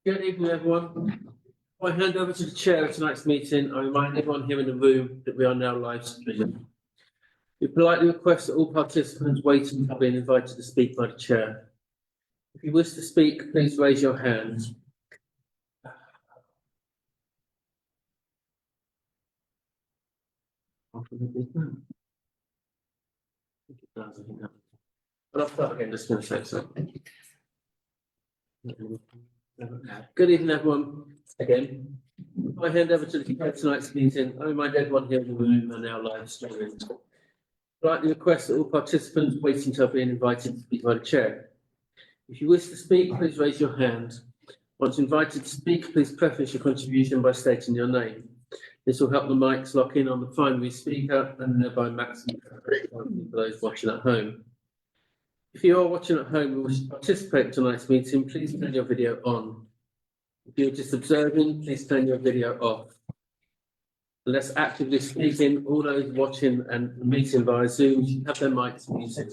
Good evening, everyone. I hand over to the chair of tonight's meeting. I remind everyone here in the room that we are now live streaming. We politely request that all participants wait until being invited to speak by the chair. If you wish to speak, please raise your hand. I'll start again, just going to say so. Good evening, everyone. Again, I hand over to the chair of tonight's meeting. I remind everyone here in the room are now live streaming. I'd like to request that all participants wait until being invited to speak by the chair. If you wish to speak, please raise your hand. Once invited to speak, please preface your contribution by stating your name. This will help the mics lock in on the primary speaker and thereby maximum for those watching at home. If you are watching at home and wish to participate in tonight's meeting, please turn your video on. If you're just observing, please turn your video off. Unless actively speaking, all those watching and meeting via Zoom should have their mics muted.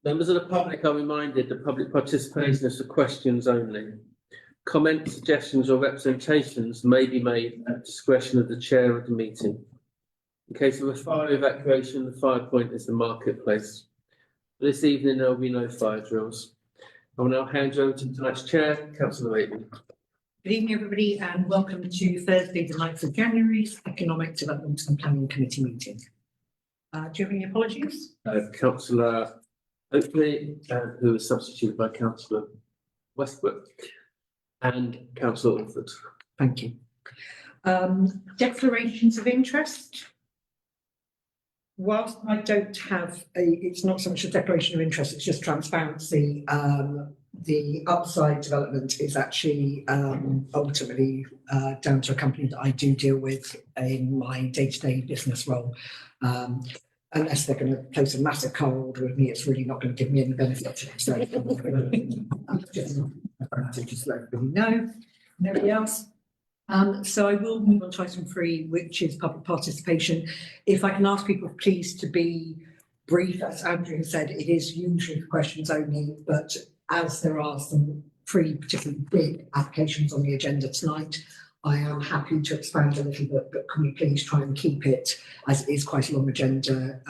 Members of the public are reminded that public participation is for questions only. Comments, suggestions or representations may be made at the discretion of the chair of the meeting. In case of a fire evacuation, the fire point is the marketplace. This evening there will be no fire drills. I will now hand you over to tonight's chair, Councillor Avery. Good evening, everybody, and welcome to Thursday, the 9th of January's Economic Development and Planning Committee meeting. Do you have any apologies? Councillor Oakley, who is substituted by Councillor Westbrook, and Councillor Orford. Thank you. Declarations of interest. Whilst I don't have it's not so much a declaration of interest, it's just transparency. The upside development is actually ultimately down to a company that I do deal with in my day-to-day business role. Unless they're going to place a massive car order with me, it's really not going to give me any benefit. So just let everybody know. Nobody else. So I will move on to item 3, which is public participation. If I can ask people please to be brief, as Andrew said, it is usually for questions only, but as there are some 3 particularly big applications on the agenda tonight, I am happy to expand a little bit, but can we please try and keep it, as it is quite a long agenda,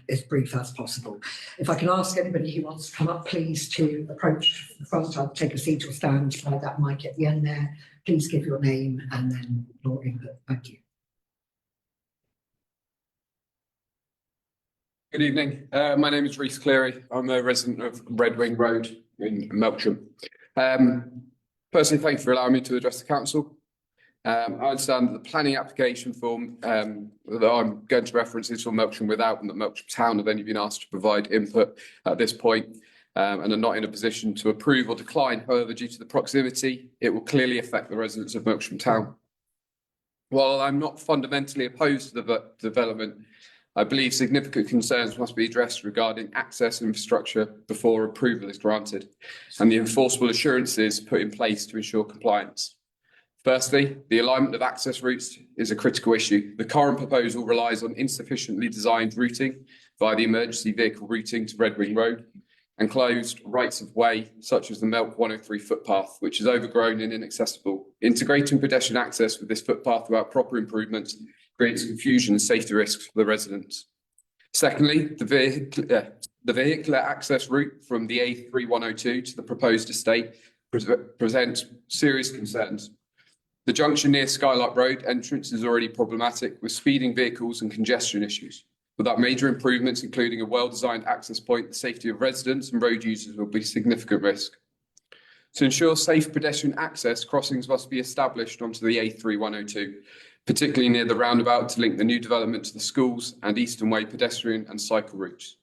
as brief as possible. If I can ask anybody who wants to come up, please to approach the front. I'll take a seat or stand by that mic at the end there. Please give your name and then your input. Thank you. Good evening. My name is Rhys Cleary. I'm a resident of Red Wing Road in Melksham. Personally, thank you for allowing me to address the council. I understand that the planning application form that I'm going to reference is from Melksham Without, and that Melksham Town have only been asked to provide input at this point, and are not in a position to approve or decline. However, due to the proximity, it will clearly affect the residents of Melksham Town. While I'm not fundamentally opposed to the development, I believe significant concerns must be addressed regarding access infrastructure before approval is granted, and the enforceable assurances put in place to ensure compliance. Firstly, the alignment of access routes is a critical issue. The current proposal relies on insufficiently designed routing via the emergency vehicle routing to Red Wing Road and closed rights of way, such as the Melk 103 footpath, which is overgrown and inaccessible. Integrating pedestrian access with this footpath without proper improvements creates confusion and safety risks for the residents. Secondly, the vehicular access route from the A3102 to the proposed estate presents serious concerns. The junction near Skylight Road entrance is already problematic, with speeding vehicles and congestion issues. Without major improvements, including a well-designed access point, the safety of residents and road users will be a significant risk. To ensure safe pedestrian access, crossings must be established onto the A3102, particularly near the roundabout to link the new development to the schools and Eastern Way pedestrian and cycle routes.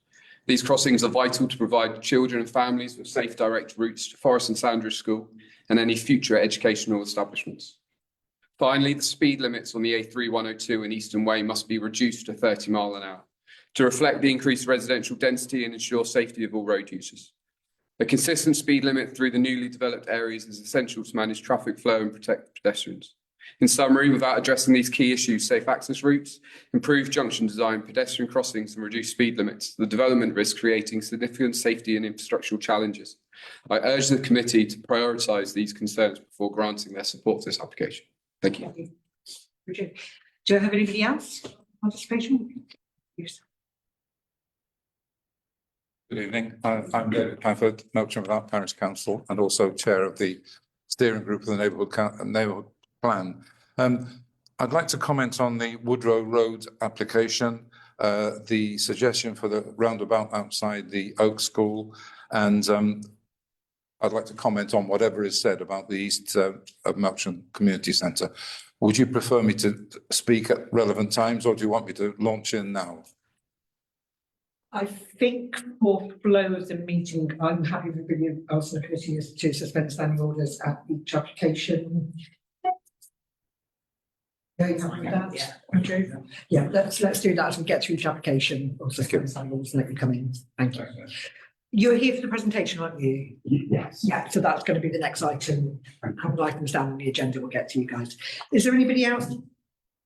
These crossings are vital to provide children and families with safe direct routes to Forest and Sandridge School and any future educational establishments. Finally, the speed limits on the A3102 and Eastern Way must be reduced to 30 miles an hour to reflect the increased residential density and ensure safety of all road users. A consistent speed limit through the newly developed areas is essential to manage traffic flow and protect pedestrians. In summary, without addressing these key issues, safe access routes, improved junction design, pedestrian crossings and reduced speed limits, the development risks creating significant safety and infrastructural challenges I urge the committee to prioritise these concerns before granting their support to this application. Thank you. Richard, do you have anybody else? Participation? Yes. Good evening. I'm David Pafford, Melksham Without Parish Council, and also chair of the steering group of the neighbourhood plan. I'd like to comment on the Woodrow Road application, the suggestion for the roundabout outside the Oak School, and I'd like to comment on whatever is said about the east of Melksham Community Centre. Would you prefer me to speak at relevant times, or do you want me to launch in now? I think for flow of the meeting, I'm happy with the else in the committee is to suspend standing orders at each application. Yeah, you happy with that? Yeah. Okay. Yeah, let's do that as we get through each application. Or suspend standing orders and let you come in. Thank you. You're here for the presentation, aren't you? Yes. Yeah, so that's going to be the next item. Have items down on the agenda. We'll get to you guys. Is there anybody else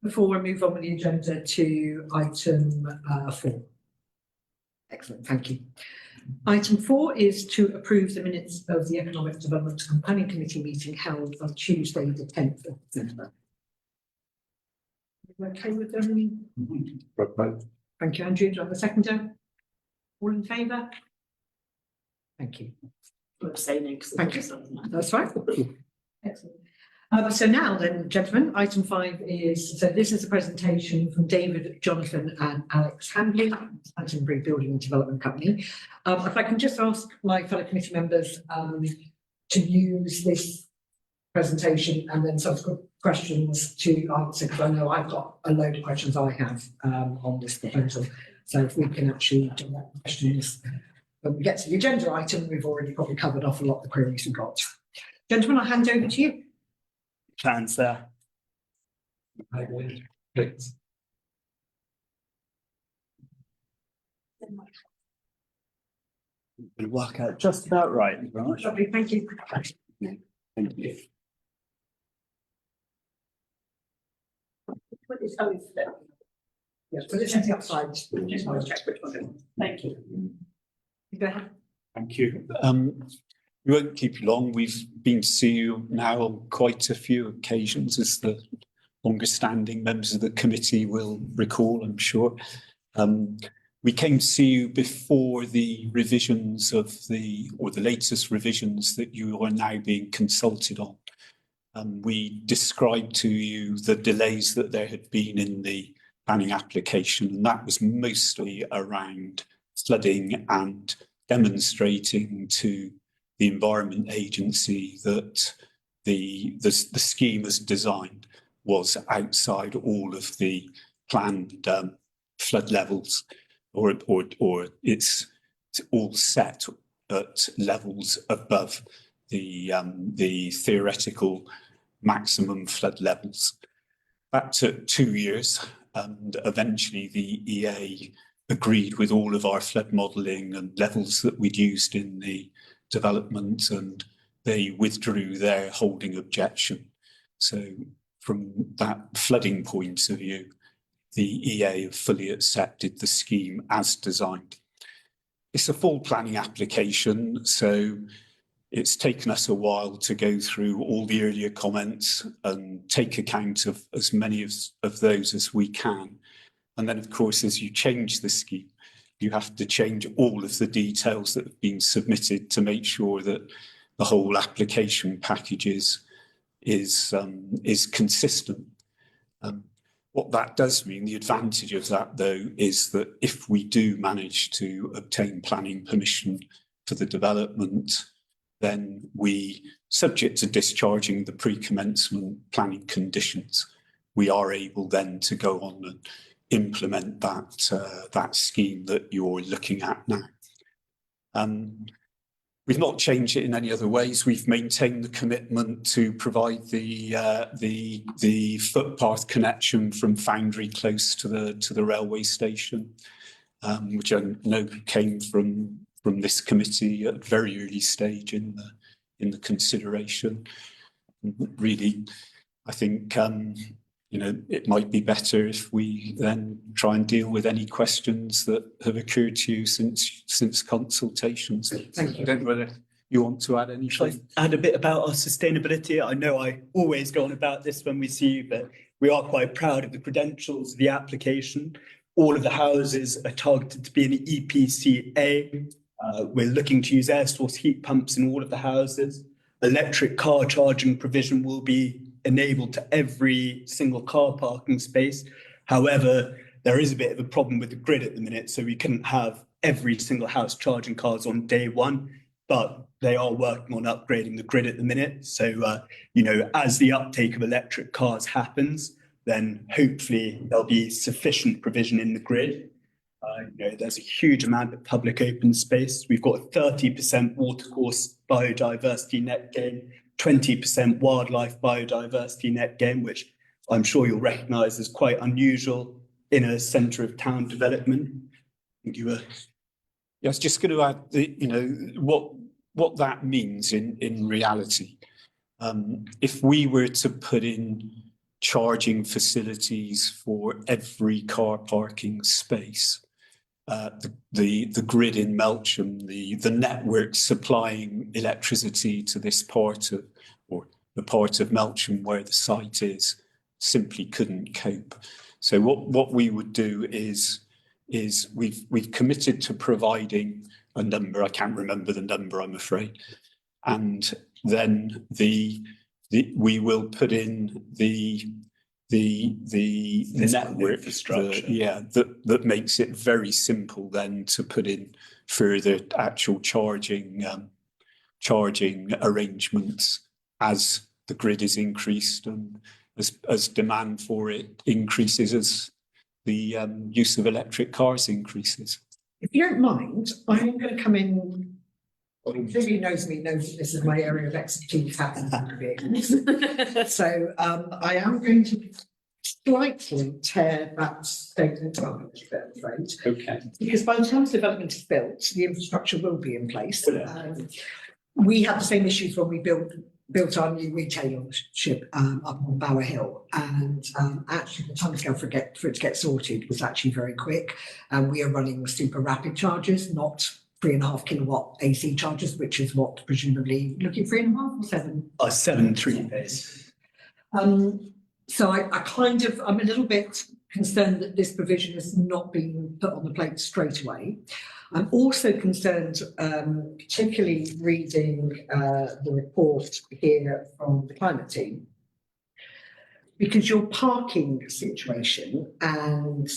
before we move on with the agenda to item 4? Excellent, thank you. Item 4 is to approve the minutes of the Economic Development and Planning Committee meeting held on Tuesday, the 10th of November. You okay with them? Thank you, Andrew. Do I have a seconder? All in favour? Thank you. Abstaining. Thank you. That's right. Excellent. So now then, gentlemen, item 5 is, so this is a presentation from David, Jonathan and Alex Handley, Stantonbury Building and Development Company. If I can just ask my fellow committee members to use this presentation and then subsequent questions to answer, because I know I've got a load of questions I have on this proposal. So if we can actually direct questions when we get to the agenda item, we've already probably covered off a lot of the queries we've got. Gentlemen, I'll hand over to you. Plans there. It'll work out just about right. Right. Lovely, thank you. Thank you. Put this over there. Yes, put it on the upside. Just want to check which one. Thank you. Go ahead. Thank you. We won't keep you long. We've been to see you now on quite a few occasions, as the longest standing members of the committee will recall, I'm sure. We came to see you before the revisions of the latest revisions that you are now being consulted on. We described to you the delays that there had been in the planning application, and that was mostly around flooding and demonstrating to the Environment Agency that the scheme as designed was outside all of the planned flood levels, or it's all set at levels above the theoretical maximum flood levels. That took 2 years, and eventually the EA agreed with all of our flood modelling and levels that we'd used in the development, and they withdrew their holding objection. So from that flooding point of view, the EA have fully accepted the scheme as designed. It's a full planning application, so it's taken us a while to go through all the earlier comments and take account of as many of those as we can. And then, of course, as you change the scheme, you have to change all of the details that have been submitted to make sure that the whole application package is consistent. What that does mean, the advantage of that, though, is that if we do manage to obtain planning permission for the development, then we, subject to discharging the pre-commencement planning conditions, we are able then to go on and implement that scheme that you're looking at now. We've not changed it in any other ways. We've maintained the commitment to provide the footpath connection from Foundry Close to the railway station, which I know came from this committee at a very early stage in the consideration. Really, I think it might be better if we then try and deal with any questions that have occurred to you since consultations. Thank you. I don't know whether you want to add Shall I anything? add a bit about our sustainability? I know I always go on about this when we see you, but we are quite proud of the credentials of the application. All of the houses are targeted to be an EPC-A. We're looking to use air source heat pumps in all of the houses. Electric car charging provision will be enabled to every single car parking space. However, there is a bit of a problem with the grid at the minute, so we couldn't have every single house charging cars on day one, but they are working on upgrading the grid at the minute. So, as the uptake of electric cars happens, then hopefully there'll be sufficient provision in the grid. There's a huge amount of public open space. We've got a 30% watercourse biodiversity net gain, 20% wildlife biodiversity net gain, which I'm sure you'll recognise as quite unusual in a centre of town development. You were. Yeah, I was just going to add, what that means in reality. If we were to put in charging facilities for every car parking space, the grid in Melksham, the network supplying electricity to this part of, or the part of Melksham where the site is, simply couldn't cope. So what we would do is we've committed to providing a number. I can't remember the number, I'm afraid. And then we will put in the network infrastructure. That makes it very simple then to put in further actual charging arrangements as the grid is increased and as demand for it increases, as the use of electric cars increases. If you don't mind, I am going to come in. Who knows me knows that this is my area of expertise, happens to be. So I am going to slightly tear that statement up a little bit, I'm afraid. Okay. Because by the time the development is built, the infrastructure will be in place. We had the same issues when we built our new retailership up on Bower Hill, and actually the timescale for it to get sorted was actually very quick. And we are running with super rapid chargers, not 3.5 kilowatt AC chargers, which is what presumably looking 3.5 or 7. 7 3-phase. So I'm a little bit concerned that this provision has not been put on the plate straight away. I'm also concerned, particularly reading the report here from the climate team, because your parking situation and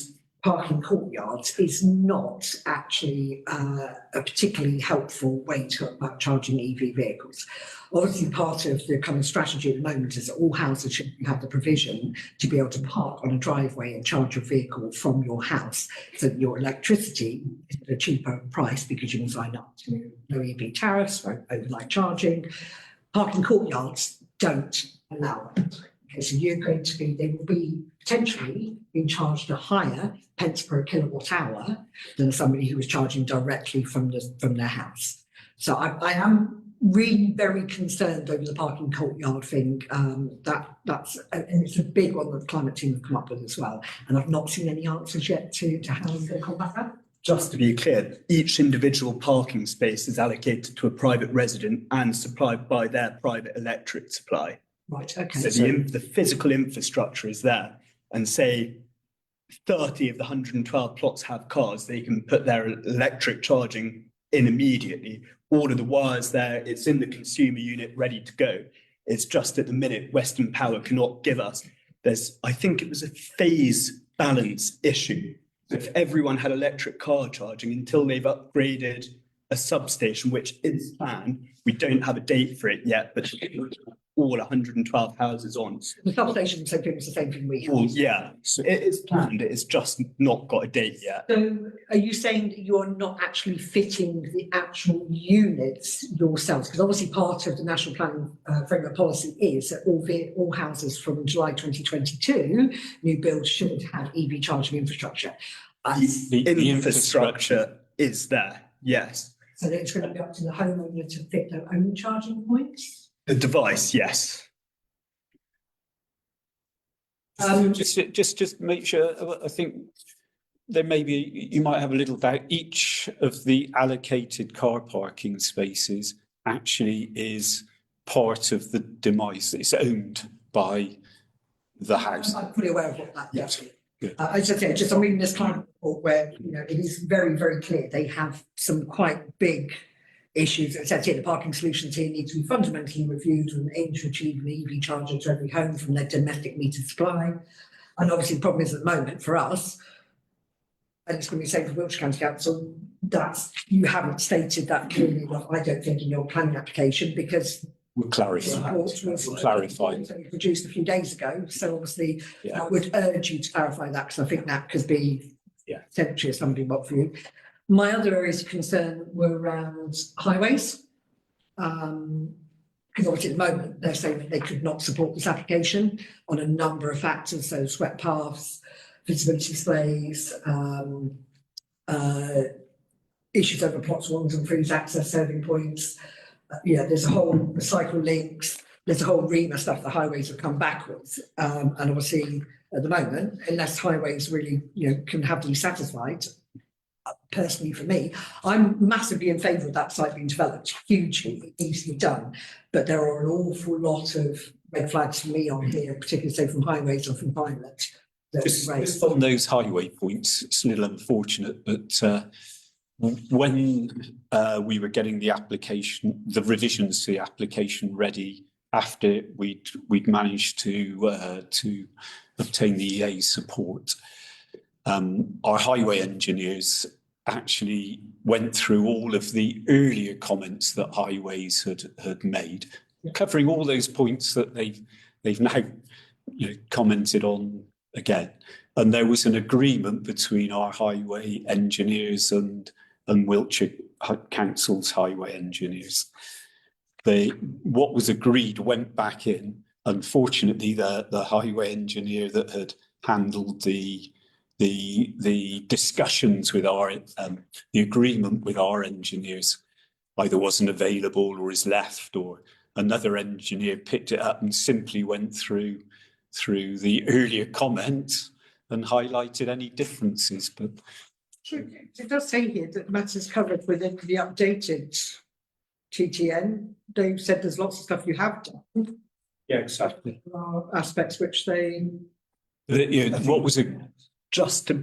parking courtyards is not actually a particularly helpful way to about charging EV vehicles. Obviously, part of the kind of strategy at the moment is that all houses should have the provision to be able to park on a driveway and charge your vehicle from your house, so that your electricity is at a cheaper price because you can sign up to no EV tariffs for overnight charging. Parking courtyards don't allow it. Okay, so they will be potentially being charged a higher pence per kilowatt hour than somebody who is charging directly from their house. So I am really very concerned over the parking courtyard thing. And it's a big one that the climate team have come up with as well. And I've not seen any answers yet to how they combat that. Just to be clear, each individual parking space is allocated to a private resident and supplied by their private electric supply. Right, okay. So the physical infrastructure is there, and say 30 of the 112 plots have cars, they can put their electric charging in immediately. All of the wires there, it's in the consumer unit ready to go. It's just at the minute Western Power cannot give us. I think it was a phase balance issue. If everyone had electric car charging until they've upgraded a substation, which is planned, we don't have a date for it yet, but all 112 houses on. The substation is the same thing we have. Well, yeah, so it is planned, it is just not got a date yet. So are you saying that you're not actually fitting the actual units yourselves? Because obviously part of the National Planning Framework Policy is that all houses from July 2022, new builds should have EV charging infrastructure. The infrastructure is there, yes. So that it's going to be up to the homeowner to fit their own charging points? The device, yes. Just make sure. I think there may be, you might have a little doubt. Each of the allocated car parking spaces actually is part of the demise. It's owned by the house. I'm fully aware of what that Yes. does. Good. I just say, I'm reading this climate report where, you know, it is very, very clear they have some quite big issues. It says here the parking solutions here need to be fundamentally reviewed and aim to achieve an EV charger to every home from their domestic meter supply. And obviously the problem is at the moment for us, and it's going to be safe for Wiltshire County Council, that's, you haven't stated that clearly enough, I don't think, in your planning application, because We'll clarify. was Clarify. produced a few days ago, so obviously Yeah. I would urge you to clarify that, because I think that could be Yeah. potentially a stumbling block for you. My other areas of concern were around highways. Because obviously at the moment, they're saying that they could not support this application on a number of factors, so swept paths, visibility displays, issues over plots, ones and freeze access serving points. There's a whole cycle links, there's a whole ream of stuff the highways have come back with. And obviously at the moment, unless highways really, can have these satisfied, personally for me, I'm massively in favour of that site being developed, hugely, easily done. But there are an awful lot of red flags for me on here, particularly say from highways or from Pilot. Just on those highway points, it's a little unfortunate, but when we were getting the revisions to the application ready after we'd managed to obtain the EA support, our highway engineers actually went through all of the earlier comments that highways had made, covering all those points that they've now commented on again. And there was an agreement between our highway engineers and Wiltshire Council's highway engineers. What was agreed went back in. Unfortunately, the highway engineer that had handled the discussions with the agreement with our engineers either wasn't available or is left, or another engineer picked it up and simply went through the earlier comments and highlighted any differences. But it does say here that matters covered within the updated TTN. They've said there's lots of stuff you have done. yeah, exactly. There are aspects which they. What was it? Just to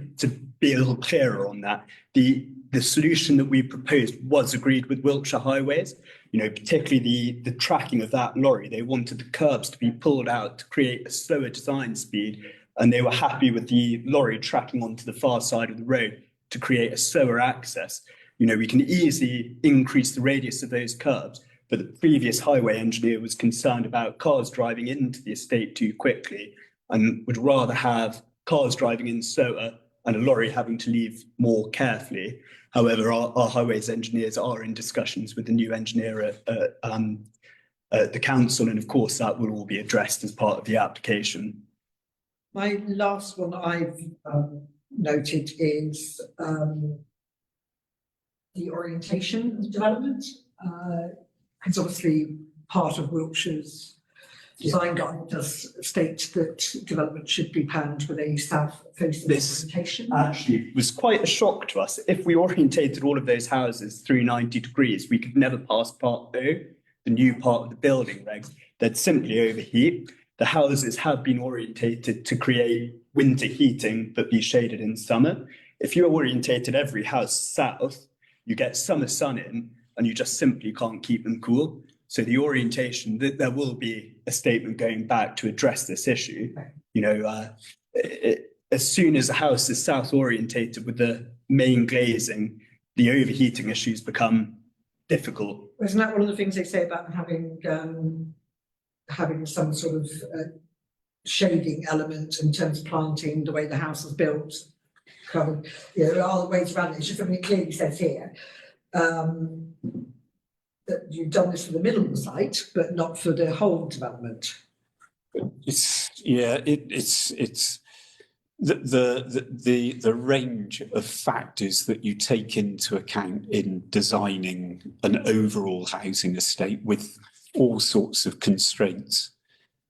be a little clearer on that, the solution that we proposed was agreed with Wiltshire Highways, particularly the tracking of that lorry. They wanted the curbs to be pulled out to create a slower design speed, and they were happy with the lorry tracking onto the far side of the road to create a slower access. We can easily increase the radius of those curbs, but the previous highway engineer was concerned about cars driving into the estate too quickly and would rather have cars driving in slower and a lorry having to leave more carefully. However, our highways engineers are in discussions with the new engineer at the council, and of course that will all be addressed as part of the application. My last one I've noted is the orientation of development. It's obviously part of Wiltshire's design guide does state that development should be planned with a south-facing orientation. Actually was quite a shock to us. If we orientated all of those houses through 90 degrees, we could never pass Part O, the new part of the building regs. They'd simply overheat. The houses have been orientated to create winter heating but be shaded in summer. If you orientated every house south, you get summer sun in and you just simply can't keep them cool. So the orientation, there will be a statement going back to address this issue. As soon as the house is south orientated with the main glazing, the overheating issues become difficult. Isn't that one of the things they say about having some sort of shading element in terms of planting, the way the house is built? There are other ways around it. It's just something it clearly says here. That you've done this for the middle of the site, but not for the whole development. It's the range of factors that you take into account in designing an overall housing estate with all sorts of constraints.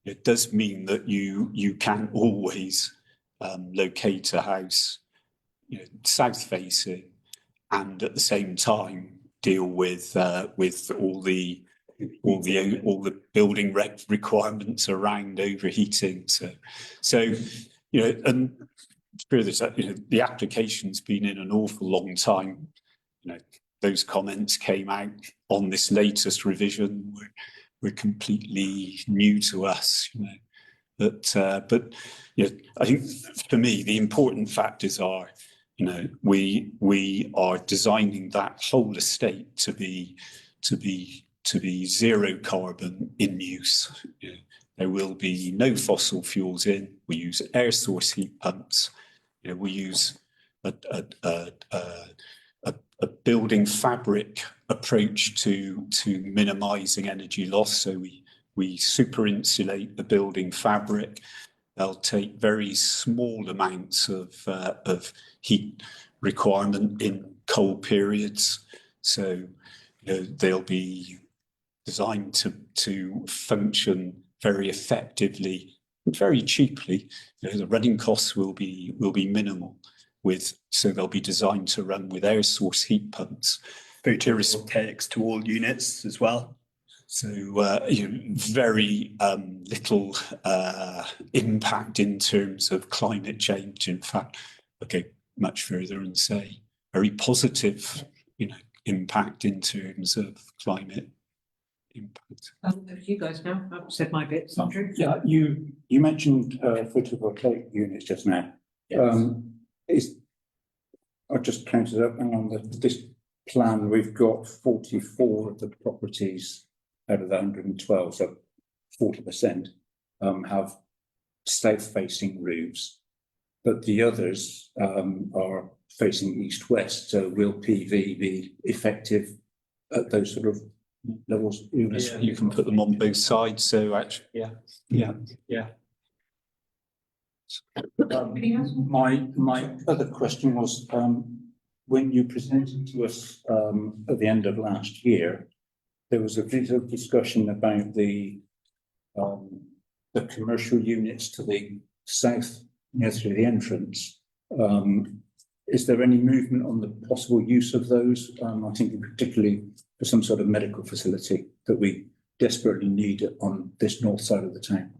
It does mean that you can always locate a house, south facing, and at the same time deal with all the building requirements around overheating. So you know, and further, you know, the application's been in an awful long time. You know, those comments came out on this latest revision were completely new to us. You know, but you know, I think for me the important factors are, you know, we are designing that whole estate to be zero carbon in use. You know, there will be no fossil fuels in. We use air source heat pumps. You know, we use a building fabric approach to minimising energy loss. So we super insulate the building fabric. They'll take very small amounts of heat requirement in cold periods. So you know, they'll be designed to function very effectively and very cheaply. You know, the running costs will be minimal. So they'll be designed to run with air source heat pumps. Photovoltaics to all units as well. So you know, very little impact in terms of climate change. In fact, okay, much further and say very positive, you know, impact in terms of climate impact. You guys now, I've said my bits, Andrew. Yeah, you mentioned photovoltaic units just now. I just counted up, and on this plan, we've got 44 of the properties out of the 112, so 40% have south-facing roofs, but the others are facing east-west. So will PV be effective at those sort of levels? Yeah, you can put them on both sides. So actually, yeah. My other question was, when you presented to us at the end of last year, there was a bit of discussion about the commercial units to the south, through the entrance. Is there any movement on the possible use of those? I think particularly for some sort of medical facility that we desperately need on this north side of the town.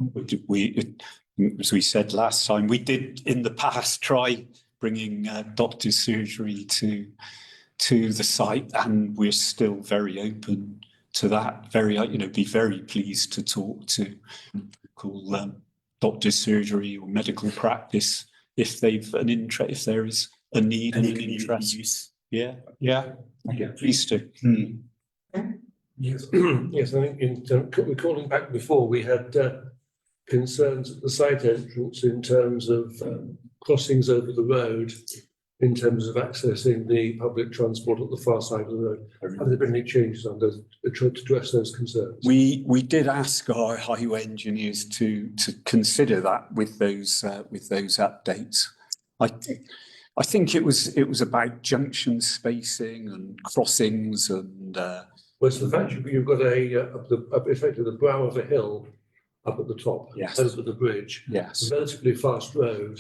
As we said last time, we did in the past try bringing doctor's surgery to the site, and we're still very open to that. Be very pleased to talk to doctor's surgery or medical practice if they've an interest, if there is a need and an interest. Use. Yeah. Pleased to. Yes, yes, I think recalling back before, we had concerns at the site entrance in terms of crossings over the road, in terms of accessing the public transport at the far side of the road. Have there been any changes on those to address those concerns? We did ask our highway engineers to consider that with those updates. I think it was about junction spacing and crossings and. Well, it's the fact you've got effectively the brow of a hill up at the top, Yes. over the bridge. Yes. A relatively fast road,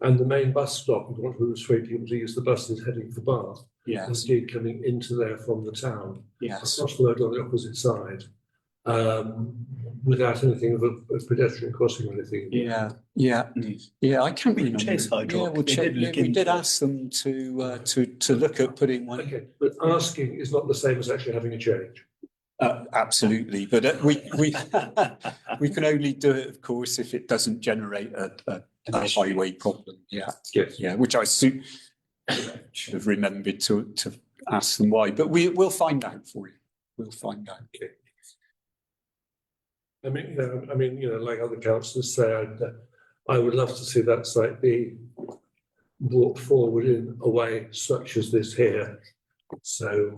and the main bus stop, if you want to restrict people to use the buses heading for Bath, Yes. indeed coming into there from the town, Yes. across the road on the opposite side, without anything of a pedestrian crossing or anything. Yeah. I can't remember. Chase Hydrock, Yeah, we'll they check. did look We did into it. ask them to look at putting one. Okay, but asking is not the same as actually having a change. Absolutely, but we can only do it, of course, if it doesn't generate a highway problem. Yeah. Yes. Yeah, which I should have remembered to ask them why, but we'll find out for you. We'll find out. I mean, like other councillors say, I would love to see that site be brought forward in a way such as this here. So,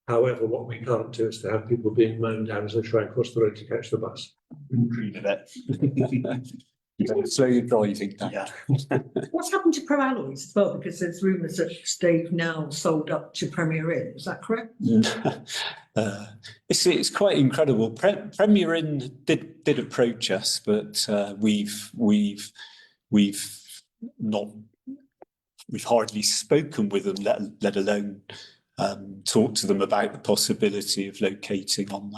however, what we can't do is to have people being mown down as they try and cross the road to catch the bus. Agree with that. You better slow your driving down. Yeah. What's happened to Pro Alloys as well? Because there's rumours that they've now sold up to Premier Inn. Is that correct? It's quite incredible. Premier Inn did approach us, but we've hardly spoken with them, let alone talked to them about the possibility of locating on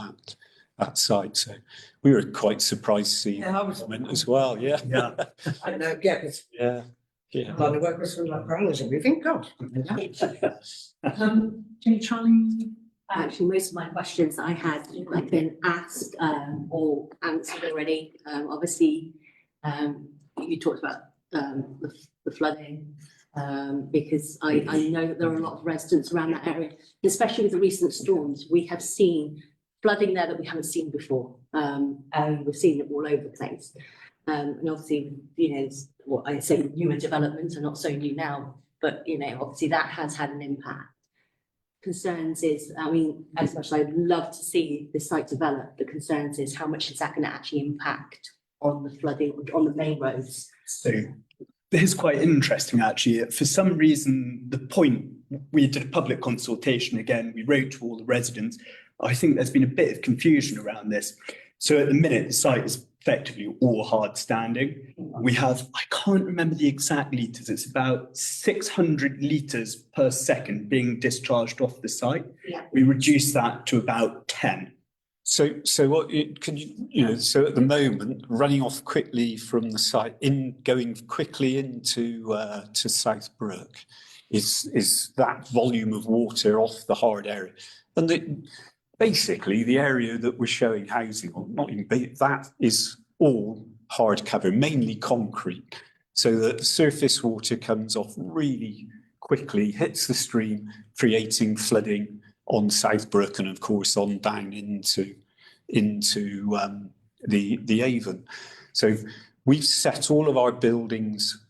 that site. So we were quite surprised to see Yeah, I was- comment as well. Yeah. Yeah. I don't know, yeah, because Yeah. Yeah. line of work was from like grounders and everything, God. Charlie? Actually, most of my questions I had like been asked or answered already. Obviously, you talked about the flooding because I know that there are a lot of residents around that area, especially with the recent storms. We have seen flooding there that we haven't seen before, and we've seen it all over the place. And obviously, you know, what I say newer developments are not so new now, but you know, obviously that has had an impact. Concerns is, I mean, as much as I'd love to see the site develop, the concerns is how much is that going to actually impact on the flooding on the main roads? So this is quite interesting, actually. For some reason, we did a public consultation again, we wrote to all the residents. I think there's been a bit of confusion around this. So at the minute, the site is effectively all hard standing. We have, I can't remember the exact litres, it's about 600 litres per second being discharged off the site. Yeah. We reduced that to about 10. So what can you so at the moment, running off quickly from the site, going quickly into to Southbrook is that volume of water off the hard area. And basically the area that we're showing housing on, not even big, that is all hard cover, mainly concrete. So that surface water comes off really quickly, hits the stream, creating flooding on Southbrook and of course on down into the Avon. So we've set all of our buildings.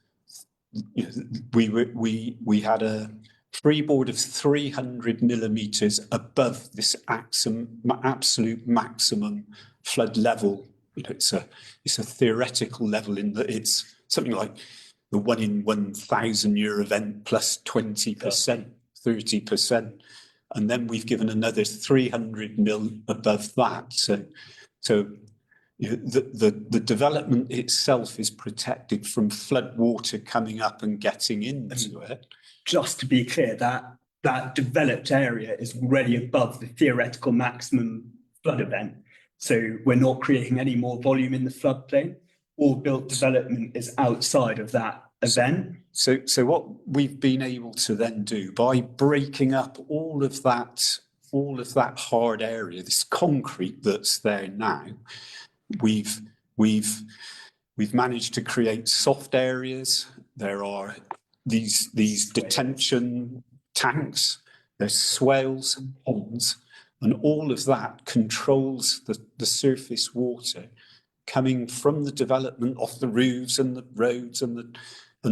You know, we had a freeboard of 300 millimeters above this absolute maximum flood level. You know, it's a theoretical level in that it's something like the 1 in 1,000 year event plus 20%, 30%. And then we've given another 300 mil above that. So you know, the development itself is protected from flood water coming up and getting into it. Just to be clear, that developed area is already above the theoretical maximum flood event. So we're not creating any more volume in the floodplain. All built development is outside of that event. So what we've been able to then do by breaking up all of that hard area, this concrete that's there now, we've managed to create soft areas. There are these detention tanks, there's swales and ponds, and all of that controls the surface water coming from the development off the roofs and the roads and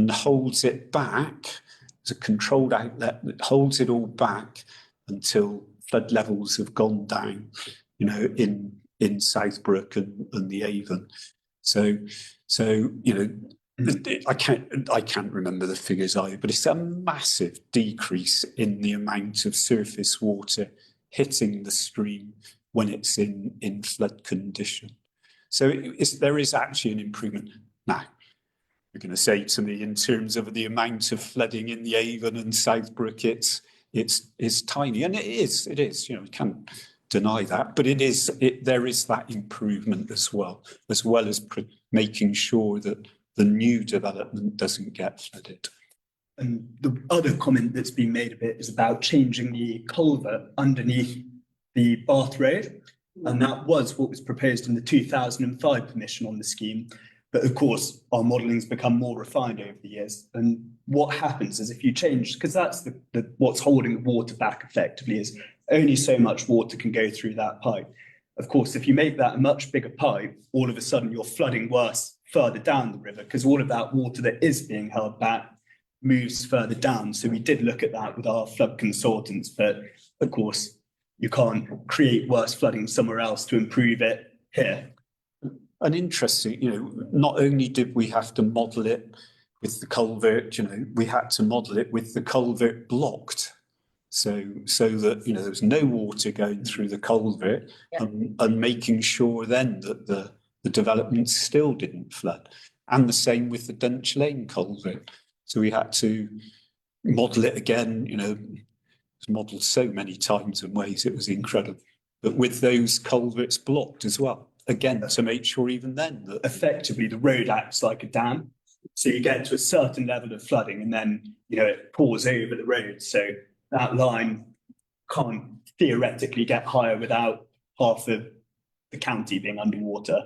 holds it back. It's a controlled outlet that holds it all back until flood levels have gone down, you know, in Southbrook and the Avon. So you know, I can't remember the figures either, but it's a massive decrease in the amount of surface water hitting the stream when it's in flood condition. So there is actually an improvement. Now, you're going to say to me in terms of the amount of flooding in the Avon and Southbrook, it's tiny, and it is, you know, we can't deny that, but there is that improvement as well as making sure that the new development doesn't get flooded. And the other comment that's been made a bit is about changing the culvert underneath the Bath Road. And that was what was proposed in the 2005 permission on the scheme. But of course, our modelling's become more refined over the years. And what happens is if you change, because that's what's holding the water back effectively, is only so much water can go through that pipe. Of course, if you make that a much bigger pipe, all of a sudden you're flooding worse further down the river because all of that water that is being held back moves further down. So we did look at that with our flood consultants, but of course, you can't create worse flooding somewhere else to improve it here. And interesting, you know, not only did we have to model it with the culvert, you know, we had to model it with the culvert blocked. So that, you know, there was no water going through the culvert. Yeah. And making sure then that the development still didn't flood. And the same with the Dunch Lane culvert. So we had to model it again, you know, was modelled so many times and ways, it was incredible. But with those culverts blocked as well, again, to make sure even then that Effectively, the road acts like a dam. So you get to a certain level of flooding and then, it pours over the road. So that line can't theoretically get higher without half of the county being underwater.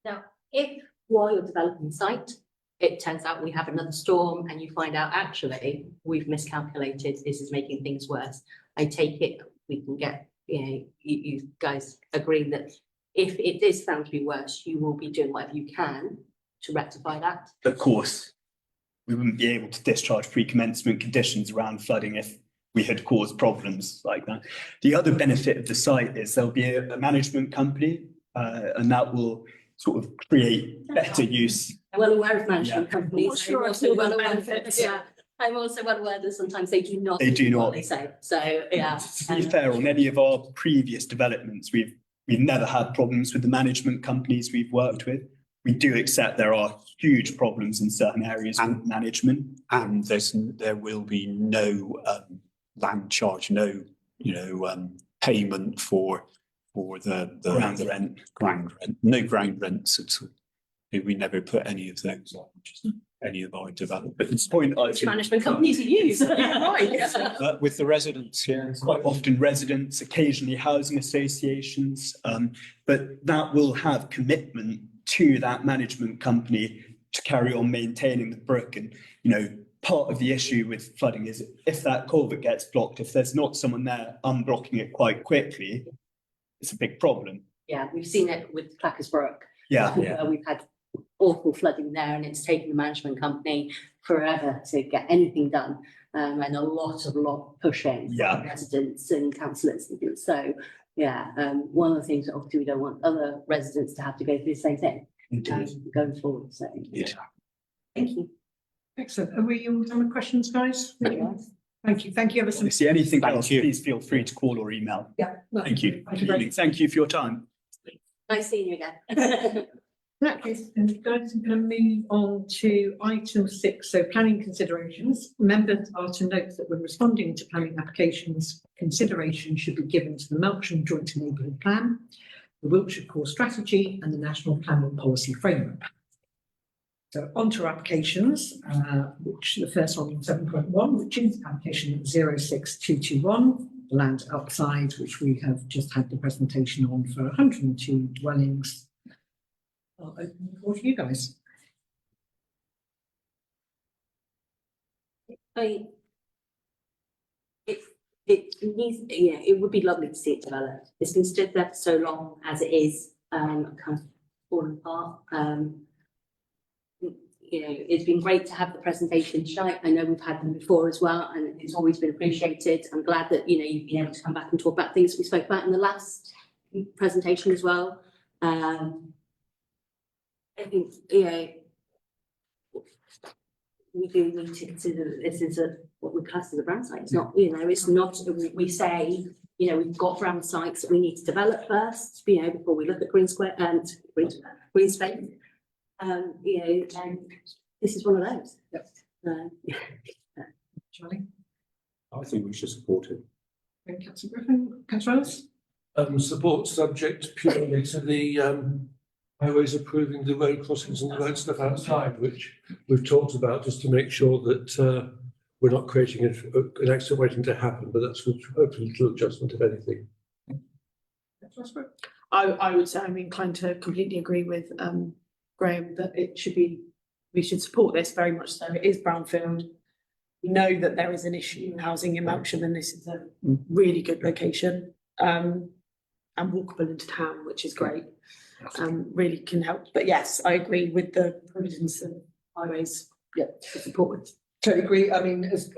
Now, if while you're developing the site, it turns out we have another storm and you find out actually we've miscalculated, this is making things worse. I take it we can get, you guys agree that if it is found to be worse, you will be doing whatever you can to rectify that. Of course, we wouldn't be able to discharge pre-commencement conditions around flooding if we had caused problems like that. The other benefit of the site is there'll be a management company, and that will sort of create better use. I'm well aware of management companies. Not sure I'm I also feel well the aware benefits. yeah. I'm also well aware that sometimes they do not. They do what not. They say, so, yeah. To be fair, on any of our previous developments, we've never had problems with the management companies we've worked with. We do accept there are huge problems in certain areas with management. and there will be no land charge, no payment for the Ground rent. ground rent, no ground rents at all. We never put any of those on, just any of our developments. But the point I Which can, management companies you use. Right. But with the residents, yeah, quite often residents, occasionally housing associations, but that will have commitment to that management company to carry on maintaining the brook. And, part of the issue with flooding is if that culvert gets blocked, if there's not someone there unblocking it quite quickly, it's a big problem. Yeah, we've seen it with Clackers Brook. Yeah. Where we've had awful flooding there and it's taken the management company forever to get anything done. And a lot of pushing Yeah. from residents and councillors. So, one of the things that obviously we don't want other residents to have to go through the same thing going forward. So, thank you. Excellent. Are we all done with questions, guys? Thank you. Thank you ever so If you much. see anything Thank else, you. please feel free to call or email. Yeah. no, Thank you. Thank you very much. Thank you for your time. Nice seeing you again. In that case, guys, I'm going to move on to item 6. So planning considerations. Members are to note that when responding to planning applications, consideration should be given to the Melksham Joint Neighbourhood Plan, the Wiltshire Core Strategy and the National Planning Policy Framework. So on to applications, which the first one 7.1, which is application 06221, land upside, which we have just had the presentation on for 102 dwellings. I'll open the floor to you guys. It needs, it would be lovely to see it developed. It's been stood there for so long as it is, kind of falling apart. It's been great to have the presentation tonight. I know we've had them before as well, and it's always been appreciated. I'm glad that, you've been able to come back and talk about things we spoke about in the last presentation as well. I think, we do need to consider that this is what we class as a brown site. It's not, it's not, we say, we've got brown sites that we need to develop first, before we look at green square and green space. And this is one of those. Charlie? I think we should support it. And Councillor Griffin, Councillor Ellis? Support subject purely to the highways approving the road crossings and the road stuff outside, which we've talked about, just to make sure that we're not creating an accident waiting to happen, but that's hopefully a little adjustment, if anything. I would say I'm inclined to completely agree with Graham that we should support this very much so. It is brownfield. We know that there is an issue in housing in Melksham and this is a really good location and walkable into town, which is great. Really can help. But yes, I agree with the provisions of highways. Yeah, to support it. Totally agree. I mean, as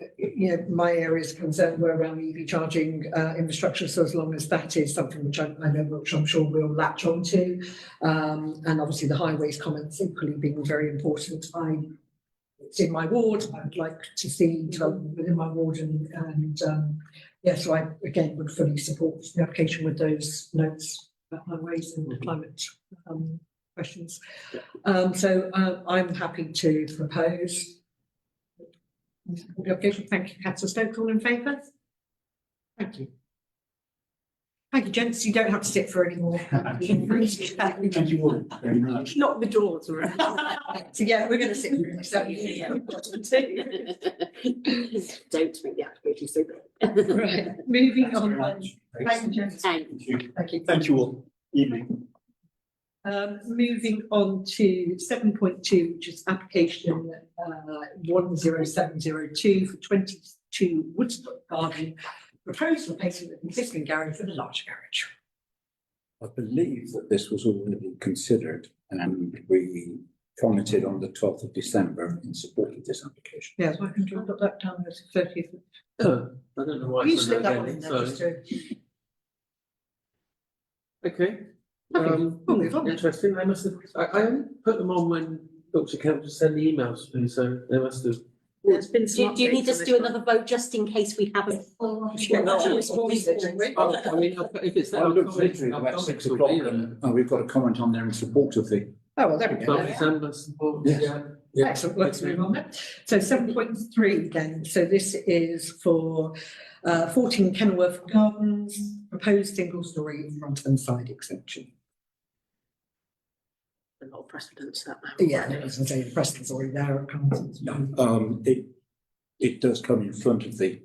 my areas of concern were around the EV charging infrastructure. So as long as that is something which I know, which I'm sure we'll latch on to, and obviously the highways comments equally being very important. It's in my ward. I would like to see development within my ward, and so I again would fully support the application with those notes about highways and climate questions. So I'm happy to propose the application. Thank you, Councillor Stokes. All in favour? Thank you. Thank you, gents. You don't have to sit for any more. Thank you all very much. Not the doors, or So yeah, we're going to sit. For this, so Don't make the application so big. right, moving on. Thank you, gents. Thank Thank you. Thank you all. Evening. Moving on to 7.2, which is application 10702 for 22 Woodstock Garden. Proposed replacement of existing garage with a large garage. I believe that this was already considered and we commented on the 12th of December in support of this application. Yeah, so I can put that down as 30th. Oh, I don't know why. You it's slip not that one in again, there. Just sorry. to- Okay. Okay, we'll move on then. Interesting. They must have, I only put them on when Wiltshire Council sent the emails to me, so they must have. There's been Do some. you need updates us on to this do one. another vote just in case we haven't? Oh, I mean, if it's there, I I'll looked comment- literally I'll about comment 6 will o'clock be there. and we've got a comment on there in support of the. Oh, well, there we go. 12 December support, Yes. yeah. Excellent, let's move on then. So 7.3 then, so this is for 14 Kenilworth Gardens, proposed single-storey front and side extension. A lot of precedents that. Yeah, I was going to say the precedent's already there. It does come in front of the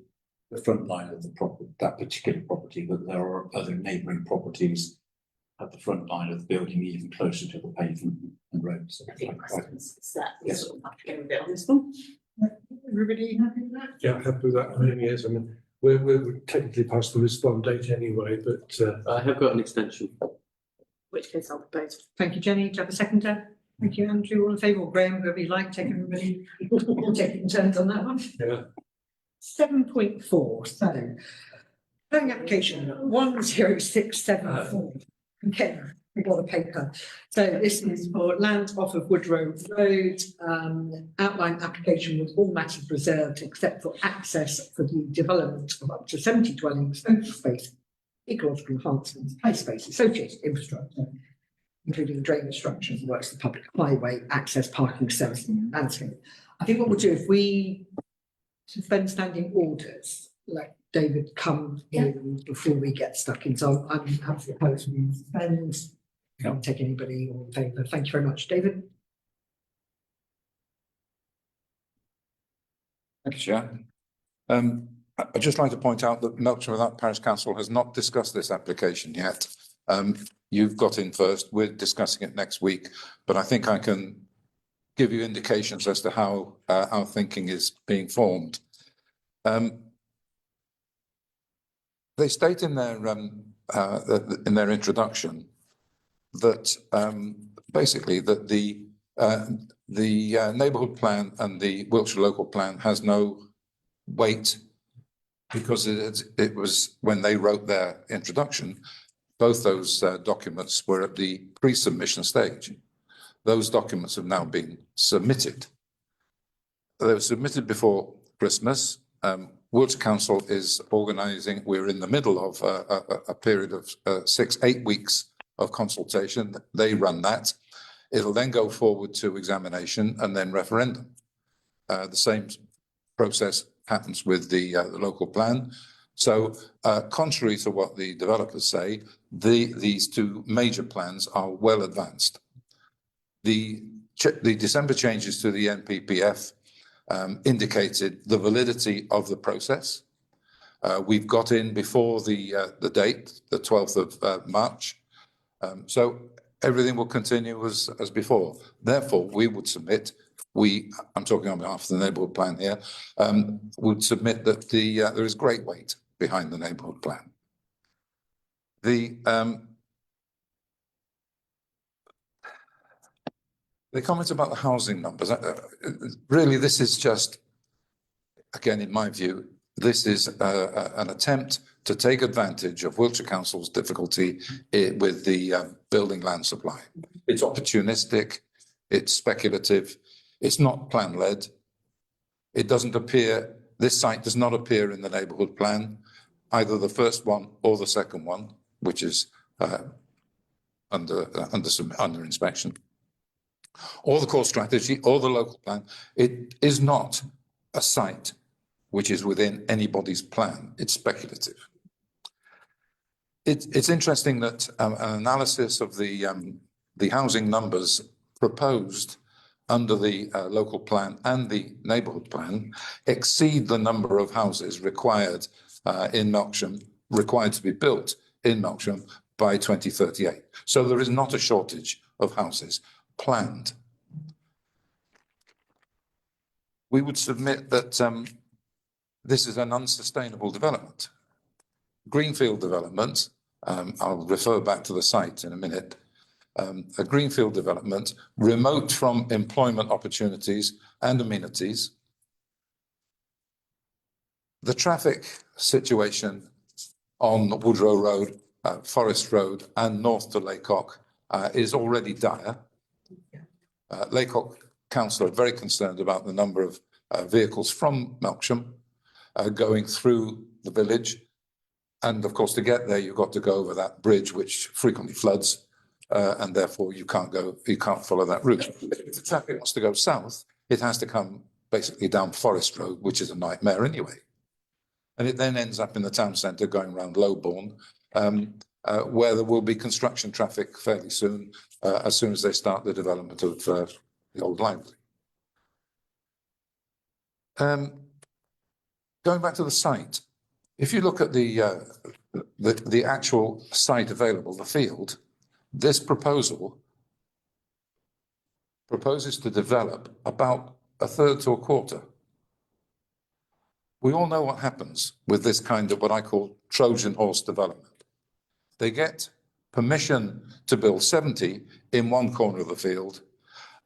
front line of the property, that particular property, but there are other neighbouring properties at the front line of the building, even closer to the pavement and roads. I think precedents, it's that, Yes. sort of have to go a bit on this one. Everybody happy with that? Yeah, happy with that. I mean, yes, I mean, we're technically past the respond date anyway, but I have got an extension. Which case I'll propose. Thank you, Jenny. Do you have a seconder? Thank you, Andrew. All in favour, or Graham, whoever you like, take everybody, taking turns on that one. yeah. 7.4, so planning application 10674. Okay, we got a paper. So this is for land off of Woodrow Road. Outline application with all matters reserved except for access for the development of up to 70 dwellings, open space, ecological enhancements, play space, associated infrastructure, including drainage structures, works the public highway, access, parking, services, and landscape. I think what we'll do, if we suspend standing orders, let David come in before we get stuck in. So I'm happy to propose we suspend. Can't take anybody all in favour. Thank you very much, David. Thank you, Chair. I'd just like to point out that Melksham Without Parish Council has not discussed this application yet. You've got in first, we're discussing it next week, but I think I can give you indications as to how our thinking is being formed. They state in their introduction that basically that the neighbourhood plan and the Wiltshire local plan has no weight because it was when they wrote their introduction, both those documents were at the pre-submission stage. Those documents have now been submitted. They were submitted before Christmas. Wiltshire Council is organising, we're in the middle of a period of 6-8 weeks of consultation. They run that. It'll then go forward to examination and then referendum. The same process happens with the local plan. So contrary to what the developers say, these two major plans are well advanced. The December changes to the NPPF indicated the validity of the process. We've got in before the date, the 12th of March. So everything will continue as before. Therefore, we would submit, I'm talking on behalf of the neighbourhood plan here, would submit that there is great weight behind the neighbourhood plan. The comment about the housing numbers, really this is just, again, in my view, this is an attempt to take advantage of Wiltshire Council's difficulty with the building land supply. It's opportunistic, it's speculative, it's not plan-led. It doesn't appear, this site does not appear in the neighbourhood plan, either the first one or the second one, which is under inspection. Or the core strategy or the local plan. It is not a site which is within anybody's plan. It's speculative. It's interesting that an analysis of the housing numbers proposed under the local plan and the neighbourhood plan exceed the number of houses required in Melksham, required to be built in Melksham by 2038. So there is not a shortage of houses planned. We would submit that this is an unsustainable development. Greenfield development, I'll refer back to the site in a minute, a greenfield development remote from employment opportunities and amenities. The traffic situation on Woodrow Road, Forest Road and north to Laycock is already dire. Laycock Council are very concerned about the number of vehicles from Melksham going through the village. And of course, to get there, you've got to go over that bridge, which frequently floods, and therefore you can't follow that route. If the traffic wants to go south, it has to come basically down Forest Road, which is a nightmare anyway. And it then ends up in the town centre going around Lowbourne, where there will be construction traffic fairly soon, as soon as they start the development of the old library. Going back to the site, if you look at the actual site available, the field, this proposal proposes to develop about a third to a quarter. We all know what happens with this kind of what I call Trojan horse development. They get permission to build 70 in one corner of the field.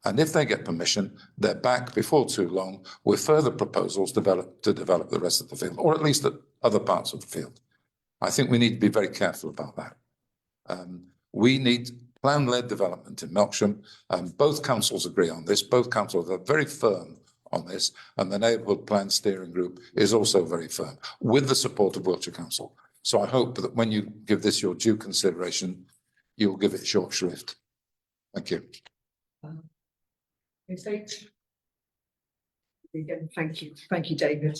And if they get permission, they're back before too long with further proposals to develop the rest of the field, or at least the other parts of the field. I think we need to be very careful about that. We need plan-led development in Melksham. Both councils agree on this. Both councils are very firm on this, and the Neighbourhood Plan Steering Group is also very firm, with the support of Wiltshire Council. So I hope that when you give this your due consideration, you'll give it short shrift. Thank you. Again, thank you, David.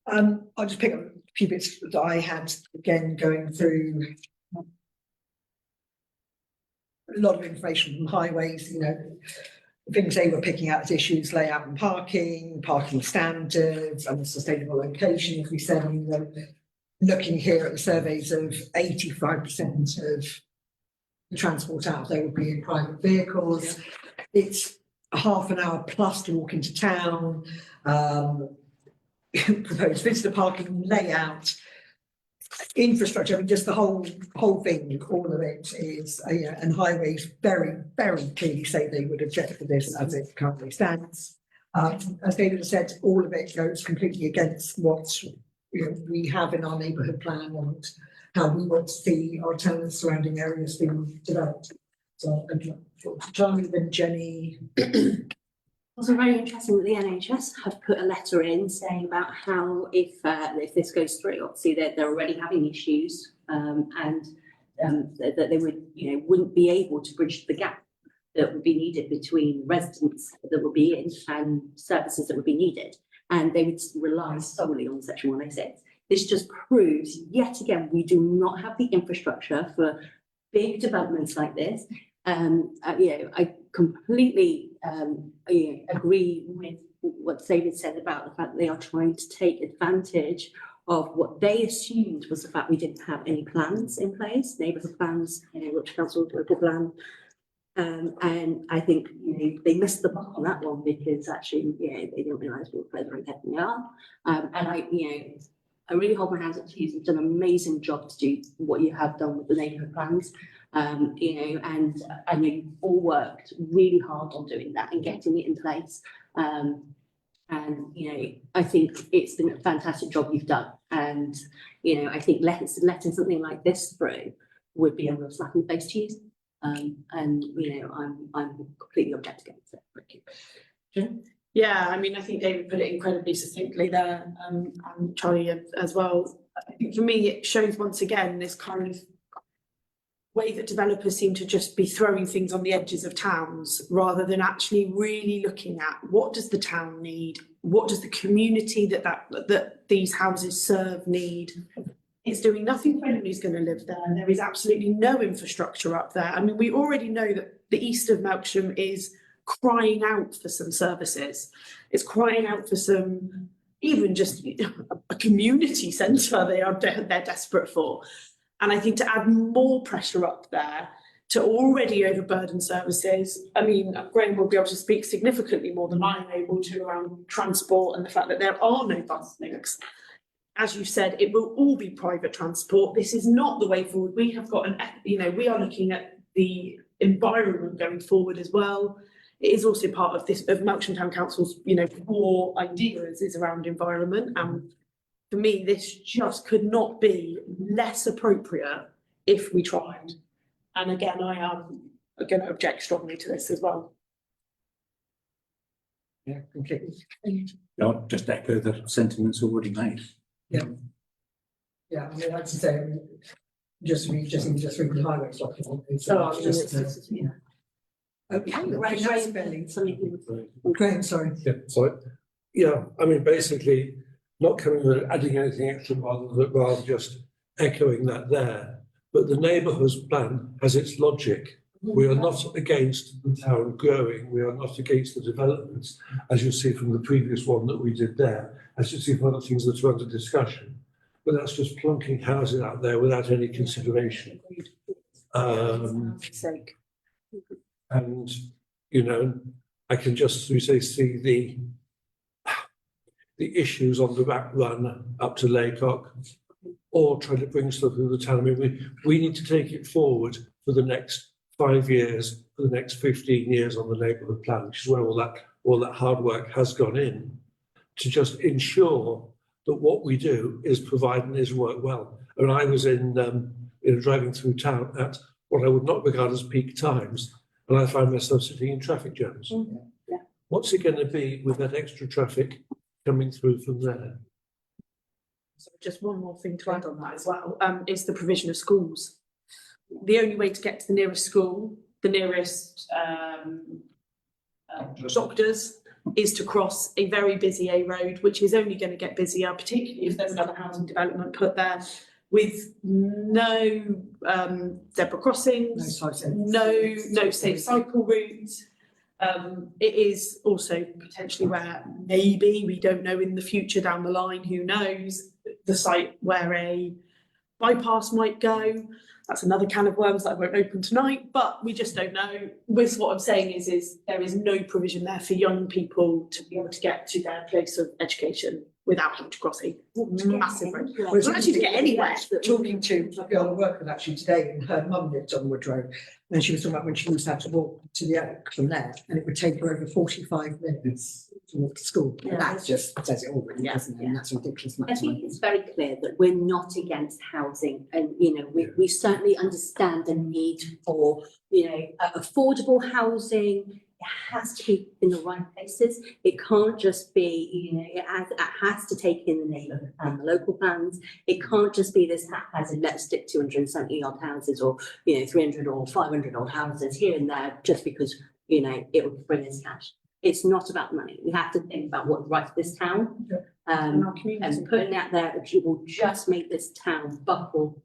I'll just pick up a few bits that I had, again, going through a lot of information from highways, things they were picking out as issues, layout and parking standards, and sustainable location, as we said, looking here at the surveys of 85% of the transport out there would be in private vehicles. It's half an hour plus to walk into town, proposed visitor parking, layout, infrastructure. I mean, just the whole thing, all of it is, and highways very, very clearly say they would object to this as it currently stands. As David said, all of it goes completely against what we have in our neighbourhood plan and how we want to see our town and surrounding areas being developed. So, Charlie, then Jenny. Also very interesting that the NHS have put a letter in saying about how if this goes through, obviously they're already having issues, and that they wouldn't be able to bridge the gap that would be needed between residents that would be in and services that would be needed, and they would rely solely on Section 106. This just proves yet again we do not have the infrastructure for big developments like this. I completely agree with what David said about the fact that they are trying to take advantage of what they assumed was the fact we didn't have any plans in place, neighbourhood plans, Wiltshire Council local plan. And I think they missed the mark on that one because actually they didn't realise what further ahead we are. And I really hold my hands up to you. You've done an amazing job to do what you have done with the neighbourhood plans. And I know you've all worked really hard on doing that and getting it in place. And I think it's been a fantastic job you've done. And I think letting something like this through would be a real slap in the face to you. And I'm completely object against it. Thank you. Jen? Yeah, I mean, I think David put it incredibly succinctly there, and Charlie as well. I think for me, it shows once again this kind of way that developers seem to just be throwing things on the edges of towns rather than actually really looking at what does the town need, what does the community that these houses serve need, It's doing nothing for anyone who's going to live there. There is absolutely no infrastructure up there. I mean, we already know that the east of Melksham is crying out for some services. It's crying out for some, even just a community centre they're desperate for. And I think to add more pressure up there to already overburdened services, I mean, Graham will be able to speak significantly more than I'm able to around transport and the fact that there are no bus links. As you said, it will all be private transport. This is not the way forward. We have got we are looking at the environment going forward as well. It is also part of this, of Melksham Town Council's, core ideas is around environment. And for me, this just could not be less appropriate if we tried. And again, I am going to object strongly to this as well. Yeah, completely. I'll just echo the sentiments already made. Yeah, I mean, like to say, I mean, just read the highways document. Okay, Graham, sorry. Yeah, sorry. Yeah, I mean, basically, not coming with adding anything extra rather just echoing that there. But the neighbourhood plan has its logic. We are not against the town growing. We are not against the developments, as you see from the previous one that we did there, as you see from other things that are under discussion. But that's just plonking houses out there without any consideration. And, I can just, see the issues on the back run up to Laycock, or trying to bring stuff through the town. I mean, we need to take it forward for the next 5 years, for the next 15 years on the neighbourhood plan, which is where all that hard work has gone in, to just ensure that what we do is provide and is work well. And I was driving through town at what I would not regard as peak times, and I found myself sitting in traffic jams. Yeah. What's it going to be with that extra traffic coming through from there? So just one more thing to add on that as well, is the provision of schools. The only way to get to the nearest school, the nearest doctors, is to cross a very busy A road, which is only going to get busier, particularly if there's another housing development put there, with no zebra crossings, no safe cycle routes. It is also potentially where maybe, we don't know in the future down the line, who knows, the site where a bypass might go. That's another can of worms that I won't open tonight, but we just don't know. With what I'm saying is there is no provision there for young people to be able to get to their place of education without having to cross a massive road. Well, it's actually to get anywhere. Talking to a girl I work with actually today, and her mum lived on Wood Road, and she was talking about when she used to have to walk to the Oak from there, and it would take her over 45 minutes to walk to school. Yeah. And that just says it all, really, doesn't it? And that's a ridiculous amount I of time. think it's very clear that we're not against housing, and we certainly understand the need for affordable housing. It has to be in the right places. It can't just be, it has to take in the neighbourhood and the local plans. It can't just be this haphazard, let's stick 270 odd houses, or 300 or 500 odd houses here and there just because it will bring us cash. It's not about money. We have to think about what's right for this town. And putting out there, it will just make this town buckle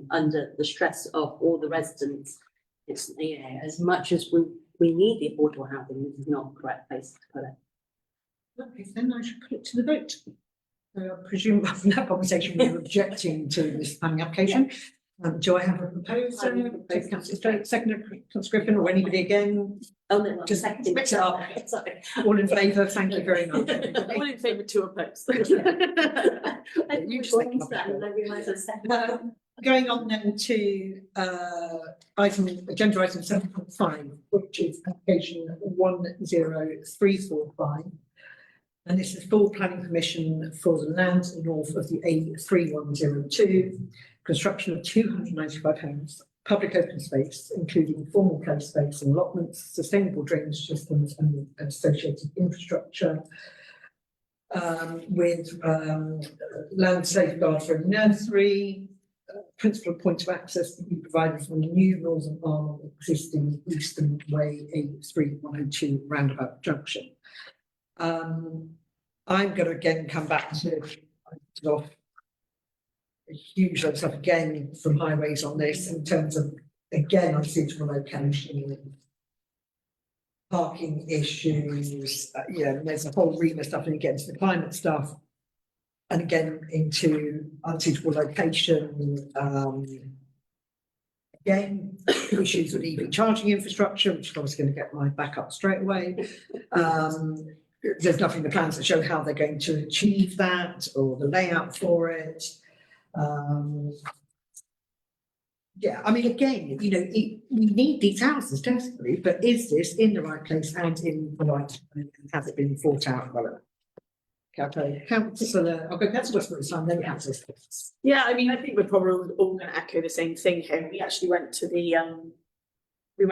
under the stress of all the residents. It's as much as we need the affordable housing, this is not the correct place to put it. Okay, then I should put it to the vote. So I presume from that conversation you're objecting to this planning application. Do I have a proposer? Councillor Stokes, second, Councillor Griffin, or anybody again? Oh, no, Just second. mix it up. Sorry. All in favour? Thank you very much. All in favour, 2 opposed. You just second. Going on then to agenda item 7.5, which is application 10345. And this is full planning permission for the land north of the A3102, construction of 295 homes, public open space, including formal play space and allotments, sustainable drainage systems and associated infrastructure, with land safeguard for a nursery, principal point of access to be provided from the new northern arm of existing Eastern Way A3102 roundabout junction. I'm going to again come back to a huge lot of stuff again from highways on this in terms of, again, unsuitable location, parking issues, there's a whole ream of stuff, and again to the climate stuff. And again, into unsuitable location, again, issues with EV charging infrastructure, which is obviously going to get my back up straight away. There's nothing in the plans that show how they're going to achieve that or the layout for it. Yeah, I mean, again, we need these houses desperately, but is this in the right place and in the right, has it been thought out well? Okay, Councillor, I'll go Councillor Westbrook this time, then Councillor. Yeah, I mean, I think we're probably all going to echo the same thing here. We actually went to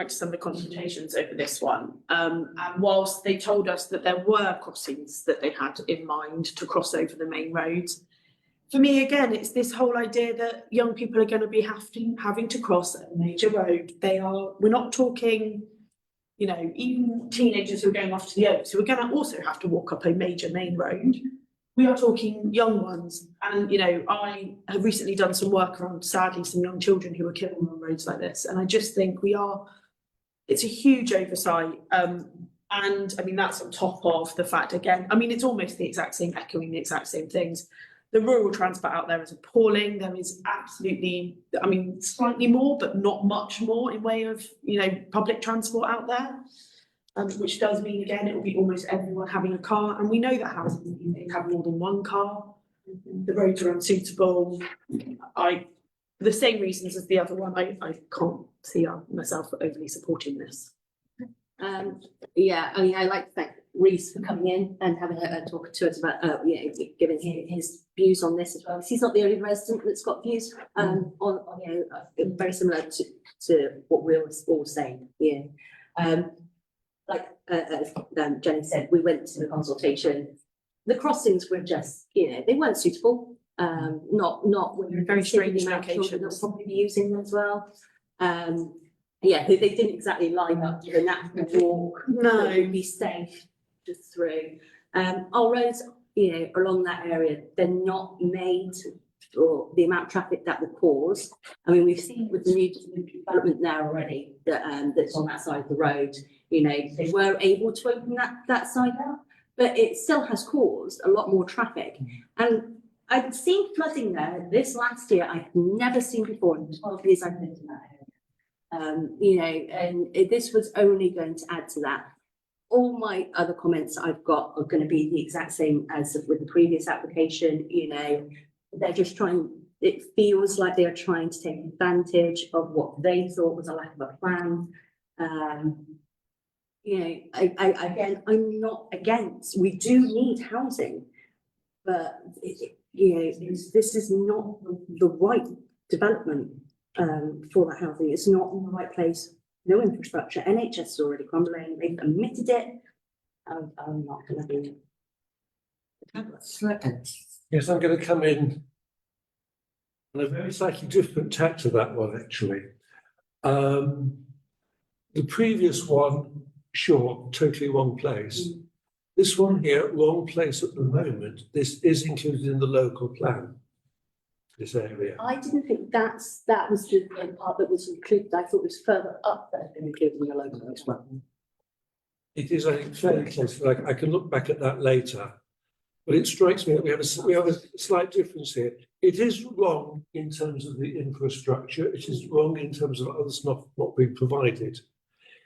some of the consultations over this one. And whilst they told us that there were crossings that they had in mind to cross over the main roads, for me, again, it's this whole idea that young people are going to be having to cross a major road. We're not talking, even teenagers who are going off to the Oaks, who are going to also have to walk up a major main road. We are talking young ones. And, I have recently done some work around, sadly, some young children who are killed on roads like this. And I just think it's a huge oversight. And I mean, that's on top of the fact, again, I mean, it's almost echoing the exact same things. The rural transport out there is appalling. There is absolutely, I mean, slightly more, but not much more in way of, public transport out there. Which does mean, again, it will be almost everyone having a car. And we know that houses have more than one car. The roads are unsuitable. For the same reasons as the other one, I can't see myself overly supporting this. Yeah, I mean, I like to thank Reece for coming in and having a talk to us about, giving his views on this as well. He's not the only resident that's got views on very similar to what we're all saying. Yeah, like as Jenny said, we went to the consultation. The crossings were just, they weren't suitable. Not Very strange locations. locations. Probably be using them as well. They didn't exactly line up to the natural walk. No. That would be safe just through. Our roads, along that area, they're not made for the amount of traffic that would cause. I mean, we've seen with the new development there already that's on that side of the road. They were able to open that side up, but it still has caused a lot more traffic. And I've seen flooding there this last year. I've never seen before in the 12 years I've lived in that area. And this was only going to add to that. All my other comments I've got are going to be the exact same as with the previous application. They're just it feels like they're trying to take advantage of what they thought was a lack of a plan. Again, I'm not against, we do need housing, but this is not the right development for that housing. It's not in the right place. No infrastructure. NHS is already crumbling. They've admitted it. I'm not going to be. Yes, I'm going to come in on a very slightly different tack to that one, actually. The previous one, sure, totally wrong place. This one here, wrong place at the moment. This is included in the local plan, this area. I didn't think that was the part that was included. I thought it was further up that had been included in the local as well. It is, I think, fairly close. I can look back at that later. But it strikes me that we have a slight difference here. It is wrong in terms of the infrastructure. It is wrong in terms of others not being provided.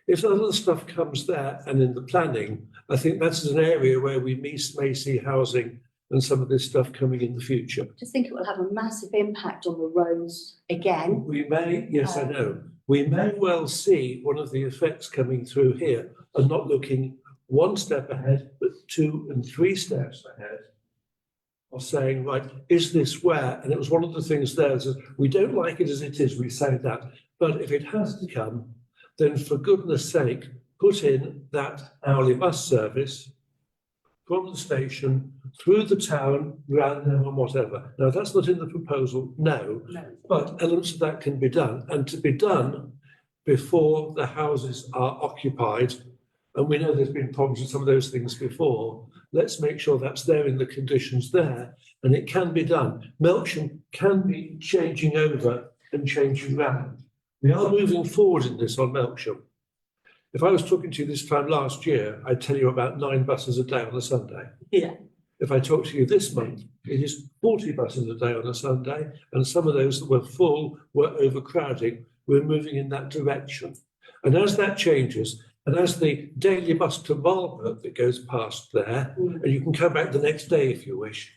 If other stuff comes there and in the planning, I think that's an area where we may see housing and some of this stuff coming in the future. I just think it will have a massive impact on the roads again. We may, yes, I know. We may well see one of the effects coming through here and not looking one step ahead, but 2 and 3 steps ahead of saying, right, is this where? And it was one of the things there is we don't like it as it is, we say that, but if it has to come, then for goodness sake, put in that hourly bus service from the station through the town, round there and whatever. Now, that's not in the proposal, no, but elements of that can be done, and to be done before the houses are occupied and we know there's been problems with some of those things before, let's make sure that's there in the conditions there, and it can be done. Melksham can be changing over and changing around. We are moving forward in this on Melksham. If I was talking to you this time last year, I'd tell you about 9 buses a day on a Sunday. Yeah. If I talk to you this month, it is 40 buses a day on a Sunday, and some of those that were full were overcrowding. We're moving in that direction. And as that changes, and as the daily bus to Marlborough that goes past there, and you can come back the next day if you wish,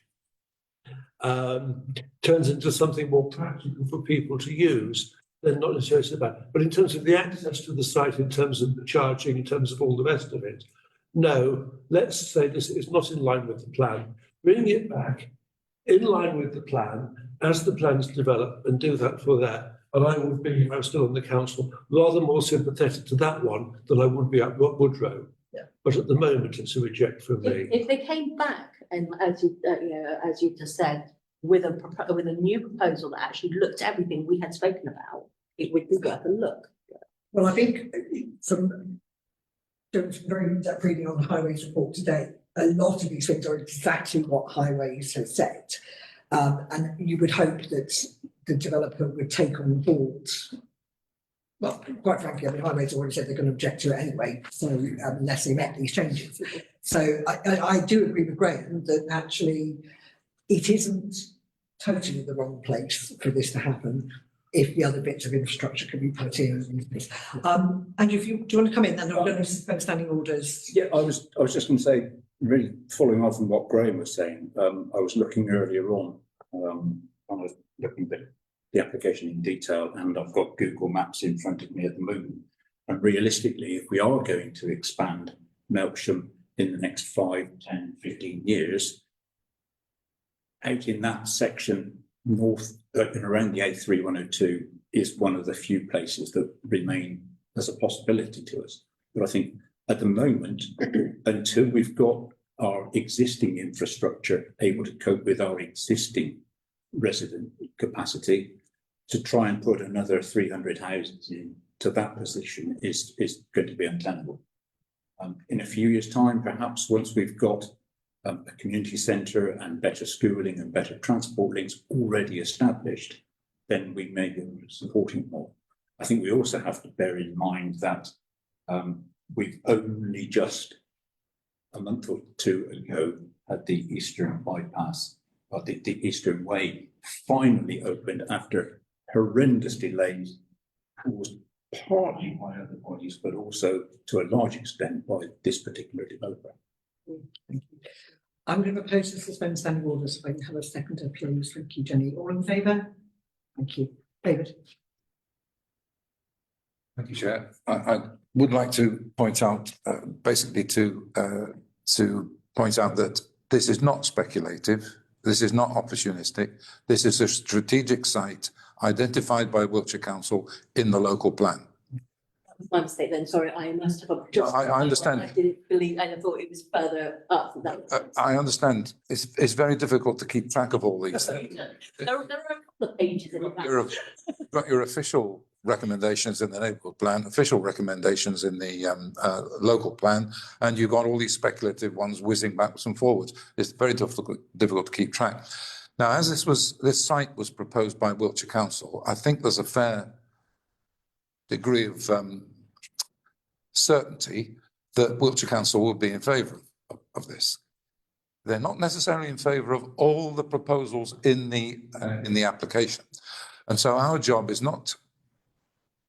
turns into something more practical for people to use, then not necessarily so bad. But in terms of the access to the site, in terms of the charging, in terms of all the rest of it, no, let's say this is not in line with the plan. Bring it back in line with the plan as the plans develop, and do that for that. And I would be, if I'm still on the council, rather more sympathetic to that one than I would be at Woodrow. Yeah. But at the moment, it's a reject from me. If they came back and as you just said, with a new proposal that actually looked at everything we had spoken about, it would be worth a look. Well, I think from doing some very in-depth reading on the highways report today, a lot of these things are exactly what highways has said. And you would hope that the developer would take on board. Well, quite frankly, I mean, highways already said they're going to object to it anyway, so unless they make these changes. So I do agree with Graham that actually it isn't totally the wrong place for this to happen if the other bits of infrastructure can be put in. And if you do you want to come in, then I'm going to suspend standing orders. Yeah, I was just going to say, really following on from what Graham was saying, I was looking earlier on, I was looking at the application in detail, and I've got Google Maps in front of me at the moment. And realistically, if we are going to expand Melksham in the next 5, 10, 15 years, out in that section north and around the A3102 is one of the few places that remain as a possibility to us. But I think at the moment, until we've got our existing infrastructure able to cope with our existing resident capacity, to try and put another 300 houses into that position is going to be untenable. In a few years' time, perhaps once we've got a community centre and better schooling and better transport links already established, then we may be able to support it more. I think we also have to bear in mind that we've only just a month or 2 ago had the Eastern bypass, or the Eastern Way finally opened after horrendous delays caused partly by other bodies, but also to a large extent by this particular developer. Thank you. I'm going to propose to suspend standing orders. If I can have a seconder, please. Thank you, Jenny. All in favour? Thank you. David. Thank you, Chair. I would like to point out, basically to point out that this is not speculative. This is not opportunistic. This is a strategic site identified by Wiltshire Council in the local plan. That was my mistake then, sorry, I must have. I understand. I didn't believe, I thought it was further up. I understand. It's very difficult to keep track of all these things. There are a couple of pages in the plan. You've got your official recommendations in the neighbourhood plan, official recommendations in the local plan, and you've got all these speculative ones whizzing backwards and forwards. It's very difficult to keep track. Now, as this site was proposed by Wiltshire Council, I think there's a fair degree of certainty that Wiltshire Council will be in favour of this. They're not necessarily in favour of all the proposals in the application, and so our job is not,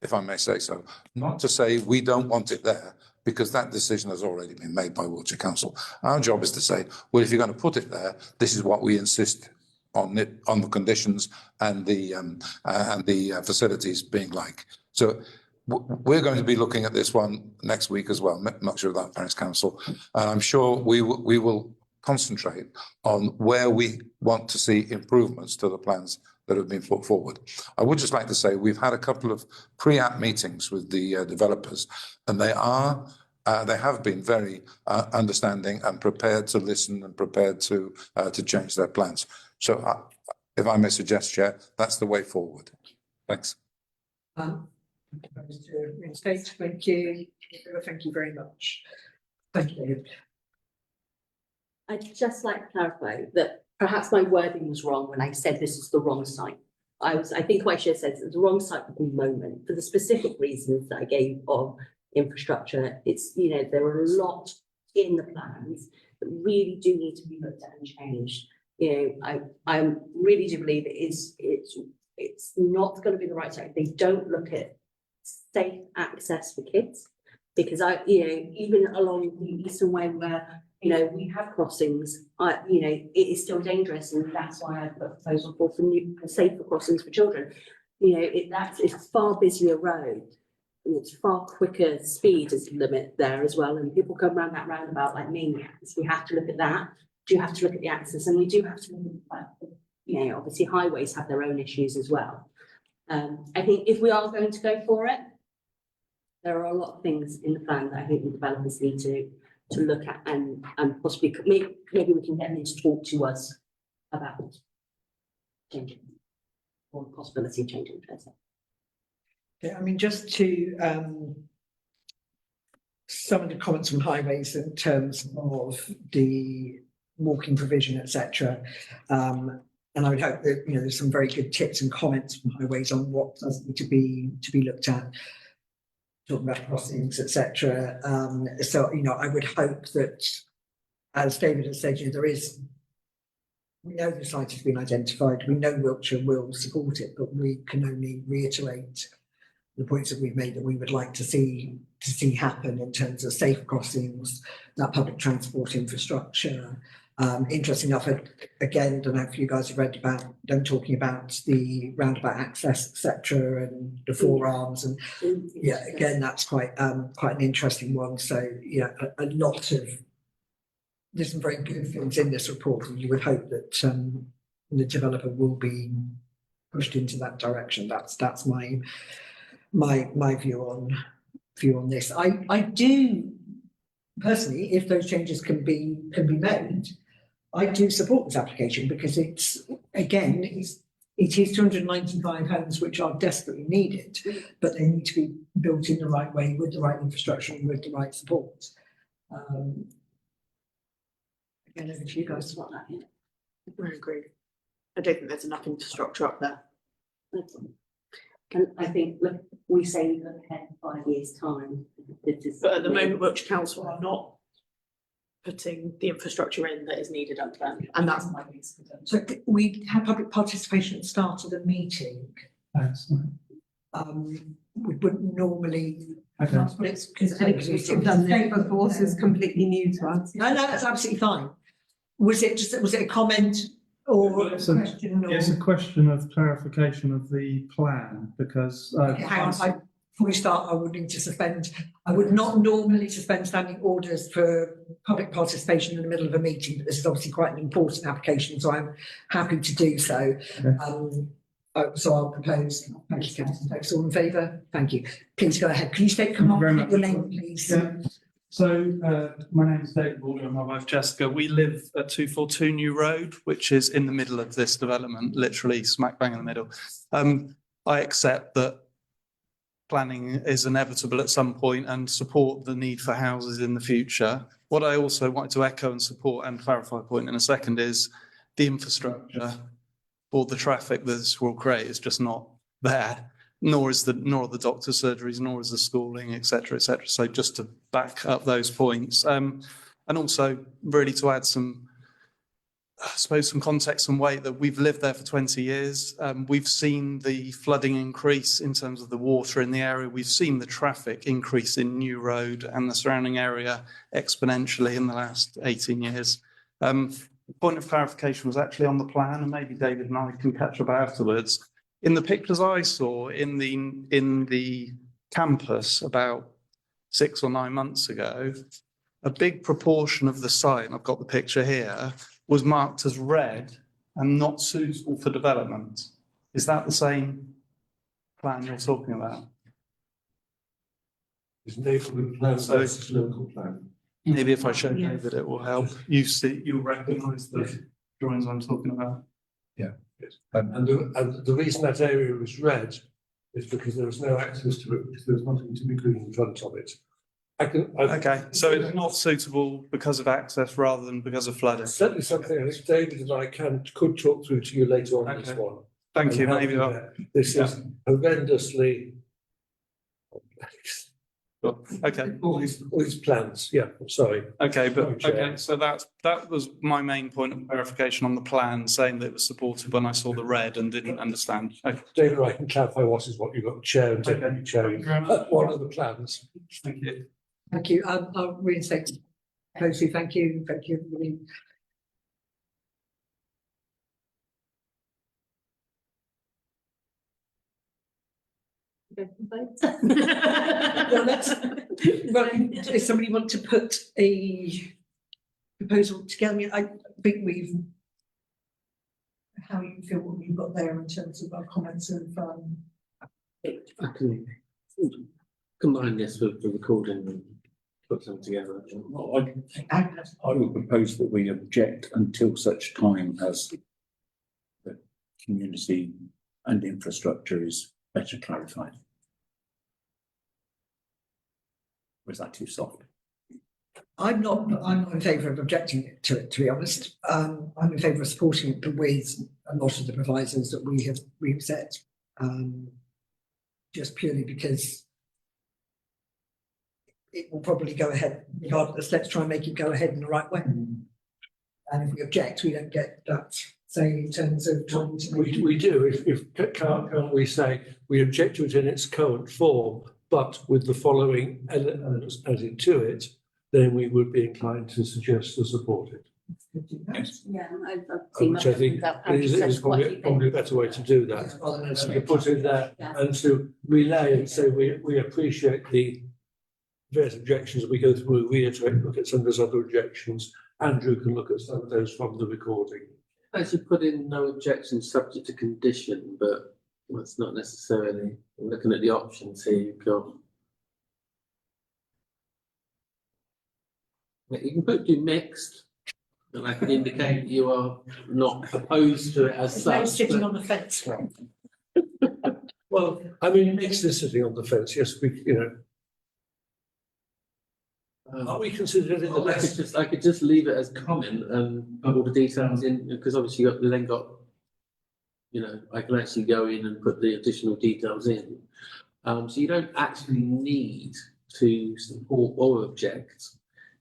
if I may say so, not to say we don't want it there, because that decision has already been made by Wiltshire Council. Our job is to say, well, if you're going to put it there, this is what we insist on it, on the conditions and the facilities being like. So we're going to be looking at this one next week as well, not sure about Parish Council, and I'm sure we will concentrate on where we want to see improvements to the plans that have been put forward. I would just like to say we've had a couple of pre-app meetings with the developers, and they have been very understanding and prepared to listen and prepared to change their plans. So if I may suggest, Chair, that's the way forward. Thanks. Thank you. Thank you very much. Thank you. I'd just like to clarify that perhaps my wording was wrong when I said this is the wrong site. I think I should have said it's the wrong site at the moment for the specific reasons that I gave of infrastructure. It's, you know, there are a lot in the plans that really do need to be looked at and changed. You know, I really do believe it's not going to be the right site if they don't look at safe access for kids. Because you know, even along the Eastern Way where, you know, we have crossings, you know, it is still dangerous, and that's why I put a proposal for safer crossings for children. You know, it's a far busier road, and it's far quicker speed is the limit there as well, and people come around that roundabout like maniacs. We have to look at that. Do have to look at the access, and we do have to look at the fact that, you know, obviously highways have their own issues as well. I think if we are going to go for it, there are a lot of things in the plan that I think the developers need to look at and possibly maybe we can get them to talk to us about changing or the possibility of changing. Yeah, I mean, just to some of the comments on highways in terms of the walking provision, etc. And I would hope that, you know, there's some very good tips and comments from highways on what does need to be looked at. Talking about crossings, etc. So, you know, I would hope that, as David has said, you know, we know the site has been identified. We know Wiltshire will support it, but we can only reiterate the points that we've made that we would like to see happen in terms of safe crossings, that public transport infrastructure. Interesting enough, again, don't know if you guys have read about them talking about the roundabout access, etc., and the forearms, and yeah, again, that's quite an interesting one. So yeah, a lot of there's some very good things in this report, and you would hope that the developer will be pushed into that direction. That's my view on this. I do personally, if those changes can be made, I do support this application because it is 295 homes which are desperately needed, but they need to be built in the right way with the right infrastructure and with the right support. Again, over to you guys. I agree. I don't think there's enough infrastructure up there. And I think, look, we say look ahead 5 years' time. But at the moment, Wiltshire Council are not putting the infrastructure in that is needed up there, and that's my reason. So we had public participation at the start of the meeting. We wouldn't normally. Because we've done this before, so it's completely new to us. No, that's absolutely fine. Was it a comment or a question? It's a question of clarification of the plan because. Hang on, before we start, I would need to suspend. I would not normally suspend standing orders for public participation in the middle of a meeting, but this is obviously quite an important application, so I'm happy to do so. Okay. So I'll propose. Thank you, Councillor. All in favour? Thank you. Please go ahead. Can you state your name, please? Yeah. So my name is David Walker and my wife Jessica. We live at 242 New Road, which is in the middle of this development, literally smack bang in the middle. I accept that planning is inevitable at some point and support the need for houses in the future. What I also want to echo and support and clarify a point in a second is the infrastructure or the traffic that this will create is just not there. Nor are the doctor's surgeries, nor is the schooling, etc., etc. So just to back up those points, and also really to add some, I suppose, some context and weight that we've lived there for 20 years. We've seen the flooding increase in terms of the water in the area. We've seen the traffic increase in New Road and the surrounding area exponentially in the last 18 years. The point of clarification was actually on the plan, and maybe David and I can catch up afterwards. In the pictures I saw in the campus about 6 or 9 months ago, a big proportion of the site, and I've got the picture here, was marked as red and not suitable for development. Is that the same plan you're talking about? Is neighbourhood plan versus local plan? Maybe if I show David, it will help. You'll recognise the drawings I'm talking about. Yeah. Yes. And the reason that area was red is because there was no access to it, because there was nothing to be green in front of it. Okay, so it's not suitable because of access rather than because of flooding. Certainly something I think David and I could talk through to you later on this Okay. one. Thank you, And help maybe you I'll. there. This is horrendously complex. Okay, All these plans, yeah, sorry. okay, but, Sorry, Chair. okay, so that was my main point of clarification on the plan, saying that it was supported when I saw the red and didn't understand. Okay, David, I can clarify what you've got, chair and deputy chair. Thank you very much. One of the plans. Thank you. Thank you. I'll reinstate closely. Thank you. Thank you. Well, if somebody want to put a proposal together, I mean, I think how you feel what we've got there in terms of our comments of, I can combine this with the recording and put them together. Well, I would propose that we object until such time as the community and infrastructure is better clarified. Or is that too soft? I'm not in favour of objecting to it, to be honest. I'm in favour of supporting it, but with a lot of the provisos that we've set. Just purely because it will probably go ahead regardless. Let's try and make it go ahead in the right way. And if we object, we don't get that say in terms of trying to make We do, can't we say, we object to it in its current form, but with the following elements added to it, then we would be inclined to suggest to support it. Yeah, I've seen Which I think that. is probably a better way to do that. To put it there and to relay and say we appreciate the various objections we go through, reiterate, look at some of those other objections. Andrew can look at some of those from the recording. I should put in no objection subject to condition, but that's not necessarily looking at the options here. You've got. You can do mixed, and I can indicate you are not opposed to it as There's no such. sitting but- on the fence. Well, I mean, mixed is sitting on the fence, yes, are we considered in the list? I could just leave it as comment and put all the details in, because obviously you then got, I can actually go in and put the additional details in. So you don't actually need to support or object.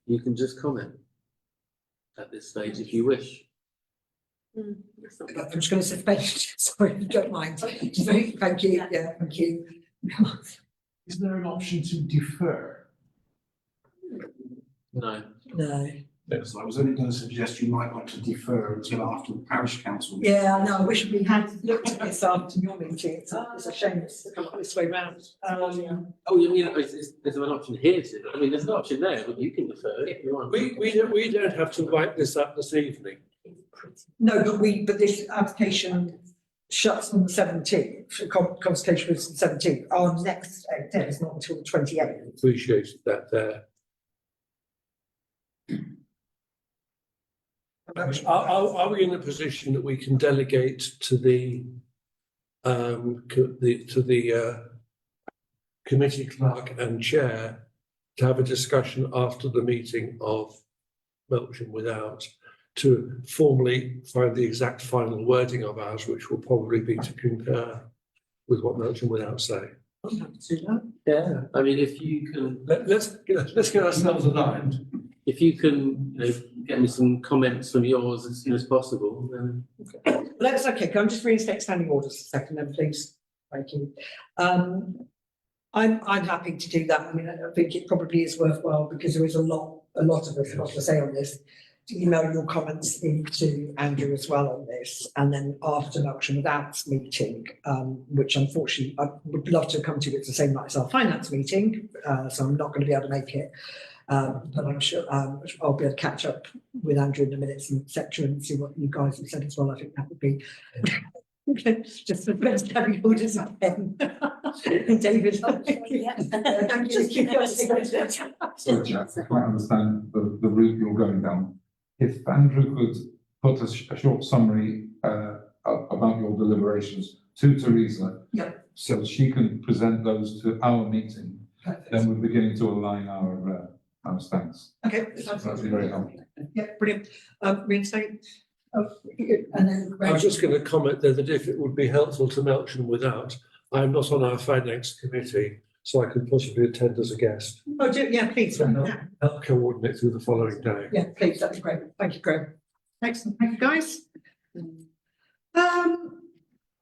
You can just comment at this stage if you wish. I'm just going to suspend, sorry, if you don't mind. Thank you, yeah, thank you. Is there an option to defer? No. No. Yes, I was only going to suggest you might want to defer until after the parish council. Yeah, I know, I wish we had looked at this after your meeting. It's a shame it's come up this way round. Oh, you mean, is there an option here to, I mean, there's an option there, but you can defer it if you want. We don't have to write this up this evening. No, but this application shuts on the 17th, consultation was the 17th. Our next day is not until the 28th. Appreciated that there. Are we in a position that we can delegate to the committee clerk and chair to have a discussion after the meeting of Melksham Without to formally find the exact final wording of ours, which will probably be to concur with what Melksham Without say? I'm happy to do that. Yeah, I mean, if you can, Let's get ourselves aligned. if you can, get me some comments from yours as soon as possible, then. That's okay. Can I just reinstate standing orders a second then, please? Thank you. I'm happy to do that. I mean, I think it probably is worthwhile because there is a lot of us got to say on this. To email your comments into Andrew as well on this, and then after Melksham Without's meeting, which unfortunately I would love to come to, it's the same night as our finance meeting, so I'm not going to be able to make it. But I'm sure I'll be able to catch up with Andrew in the minutes and etc. and see what you guys have said as well. I think that would be just the best having orders of pen. David. Thank you. So Jack, I quite understand the route you're going down. If Andrew could put a short summary about your deliberations to Teresa, Yeah. so she can present those to our meeting, then we're beginning to align our stance. Okay. That'd be very helpful. Yeah, brilliant. Reinstate. Oh, and then. I was just going to comment there that if it would be helpful to Melksham without, I am not on our finance committee, so I could possibly attend as a guest. Oh, yeah, please. Yeah. Help coordinate through the following day. Yeah, please, that'd be great. Thank you, Graham. Excellent, thank you, guys.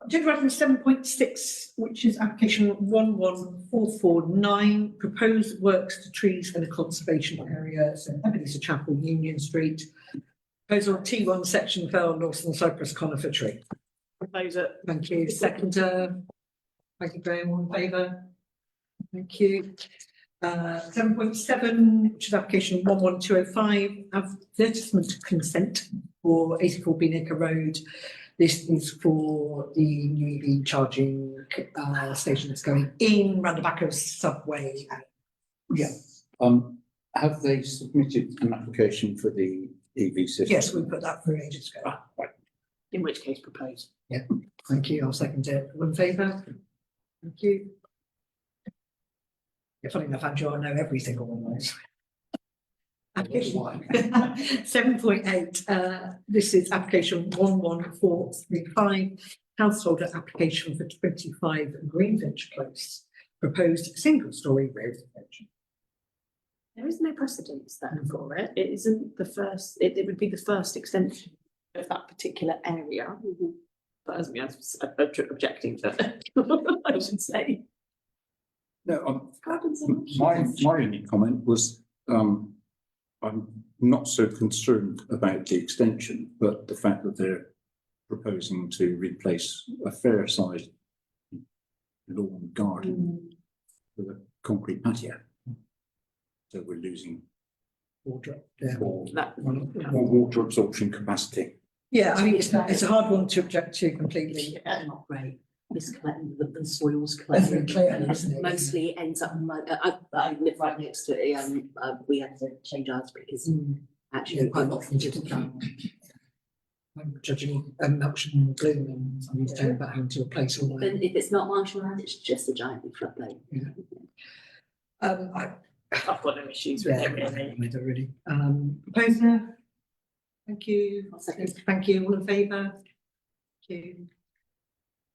Agenda item 7.6, which is application 11449, proposed works to trees in a conservation area, so Ebenezer Chapel, Union Street. Proposal T1 section fell Northern Cypress conifer tree. Propose it. Thank you. Seconder. Thank you, Graham. All in favour? Thank you. 7.7, which is application 11205, advertisement of consent for 84 Beanaker Road. This is for the new EV charging station that's going in round the back of Subway. Yeah. Have they submitted an application for the EV system? Yes, we put that through ages ago. Right. In which case propose. Yeah, thank you. I'll second it. All in favour? Thank you. Yeah, funny enough, Andrew, I know every single one of those. Application 7.8, this is application 11435, householder application for 25 Greenfinch Close, proposed single-storey residential. There is no precedence there for it. It isn't the first, it would be the first extension of that particular area. But as me, I'm objecting to it, I should say. No, my only comment was, I'm not so concerned about the extension, but the fact that they're proposing to replace a fair-sized lawn garden with a concrete patio. So we're losing Water. more water absorption capacity. Yeah, I mean, it's a hard one to object to completely. Not great. It's collecting the soils That's collecting. very clear, and isn't it? Mostly ends up like, I live right next to it, we had to change ours because actually quite often just I'm judging Melksham Bloom and somebody's saying about having to replace all Then that. if it's not marshmallow, it's just a giant big floodplain. I've got no issues with it really. Really. Proposer? Thank you. I'll second. Thank you. All in favour? Thank you.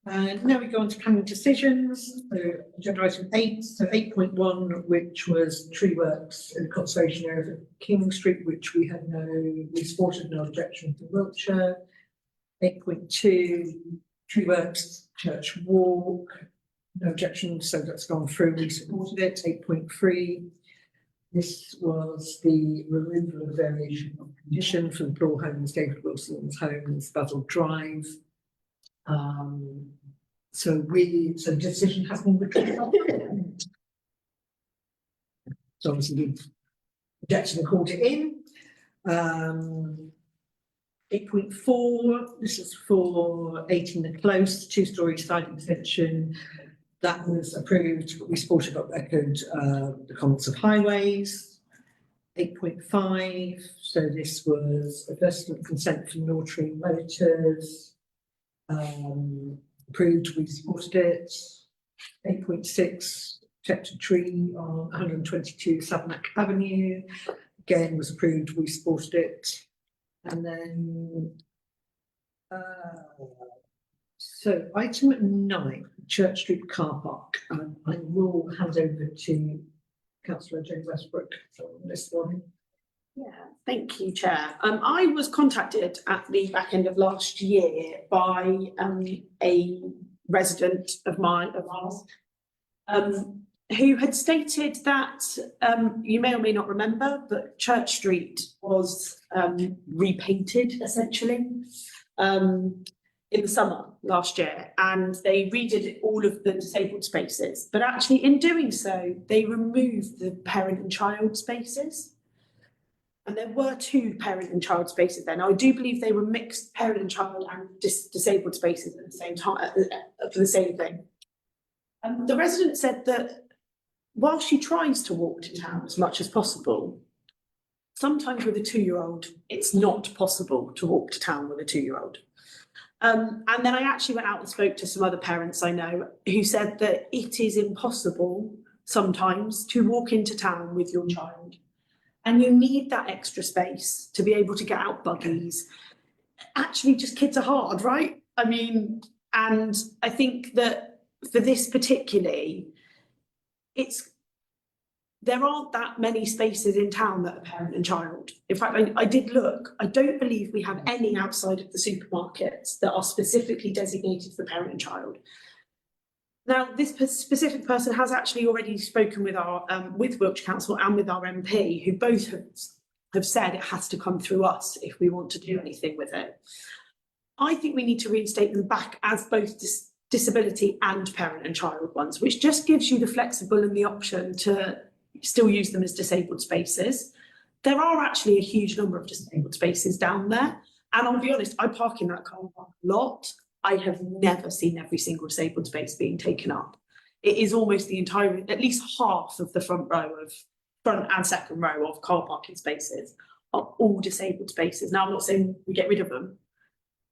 And now we go on to planning decisions. So agenda item 8, so 8.1, which was tree works in the conservation area of King Street, which we supported no objection from Wiltshire. 8.2, tree works, Church Walk, no objection, so that's gone through, we supported it. 8.3, this was the removal of variation of condition from the Floor Homes, David Wilson's homes, Basil Drive. So the decision has been withdrawn. So obviously the objection called it in. 8.4, this is for 18 the Close, 2-storey side extension. That was approved, but we supported, but echoed the comments of Highways. 8.5, so this was advertisement consent for Northree Motors. Approved, we supported it. 8.6, protected tree on 122 Savanack Avenue. Again, was approved, we supported it. And then, so item 9, Church Street car park. I will hand over to Councillor Jane Westbrook on this one. Yeah, thank you, Chair. I was contacted at the back end of last year by a resident of ours, who had stated that you may or may not remember, but Church Street was repainted essentially in the summer last year, and they redid all of the disabled spaces. But actually, in doing so, they removed the parent and child spaces. And there were 2 parent and child spaces there. Now, I do believe they were mixed parent and child and disabled spaces at the same time for the same thing. The resident said that while she tries to walk to town as much as possible, sometimes with a 2-year-old, it's not possible to walk to town with a 2-year-old. And then I actually went out and spoke to some other parents I know who said that it is impossible sometimes to walk into town with your child. And you need that extra space to be able to get out buggies. Actually, just kids are hard, right? I mean, and I think that for this particularly, there aren't that many spaces in town that are parent and child. In fact, I did look. I don't believe we have any outside of the supermarkets that are specifically designated for parent and child. Now, this specific person has actually already spoken with our with Wiltshire Council and with our MP, who both have said it has to come through us if we want to do anything with it. I think we need to reinstate them back as both disability and parent and child ones, which just gives you the flexible and the option to still use them as disabled spaces. There are actually a huge number of disabled spaces down there. And I'll be honest, I park in that car park a lot. I have never seen every single disabled space being taken up. It is almost the entire, at least half of the front and second row of car parking spaces are all disabled spaces. Now, I'm not saying we get rid of them,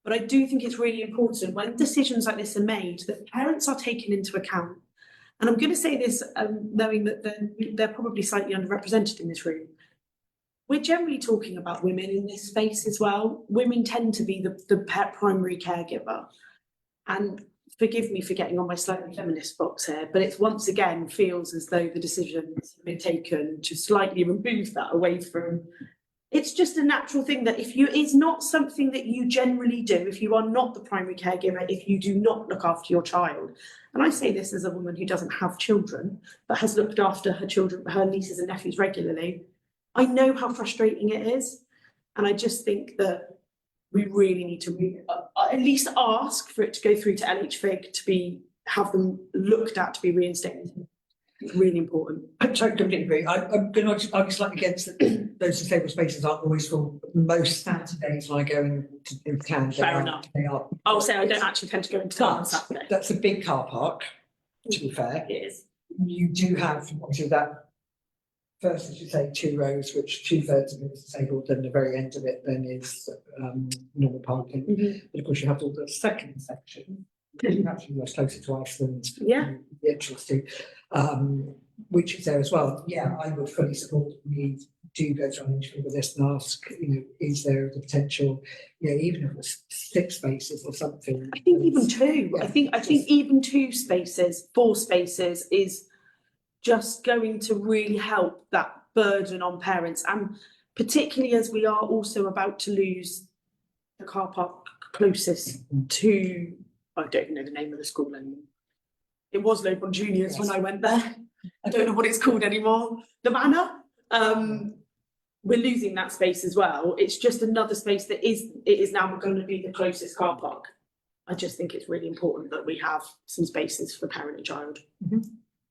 but I do think it's really important when decisions like this are made that parents are taken into account. And I'm going to say this, knowing that they're probably slightly underrepresented in this room. We're generally talking about women in this space as well. Women tend to be the primary caregiver. And forgive me for getting on my slightly feminist box here, but it once again feels as though the decisions have been taken to slightly remove that away from. It's just a natural thing that it's not something that you generally do, if you are not the primary caregiver, if you do not look after your child. And I say this as a woman who doesn't have children, but has looked after her children, her nieces and nephews regularly. I know how frustrating it is. And I just think that we really need to at least ask for it to go through to LHFIG to have them looked at to be reinstated. It's really important. I totally agree. I'm going to argue slightly against that. Those disabled spaces aren't always full. Most Saturdays when I go into town, Fair enough. I'll say I don't actually tend to go into town on Saturday. That's a big car park, to be fair. It is. You do have obviously that first, as you say, 2 rows, which 2/3 of it is disabled, then the very end of it then is normal parking. But of course you have all the second section, actually much closer to Iceland, Yeah. the entrance to, which is there as well. Yeah, I would fully support we do go to an interview with this and ask, is there the potential, even if it was 6 spaces or something. I think even 2. Yeah. I think even 2 spaces, 4 spaces is just going to really help that burden on parents, and particularly as we are also about to lose the car park closest to, I don't even know the name of the school anymore. It was Lowbourne Juniors when I went there. I don't know what it's called anymore. The Manor. We're losing that space as well. It's just another space that is now going to be the closest car park. I just think it's really important that we have some spaces for parent and child.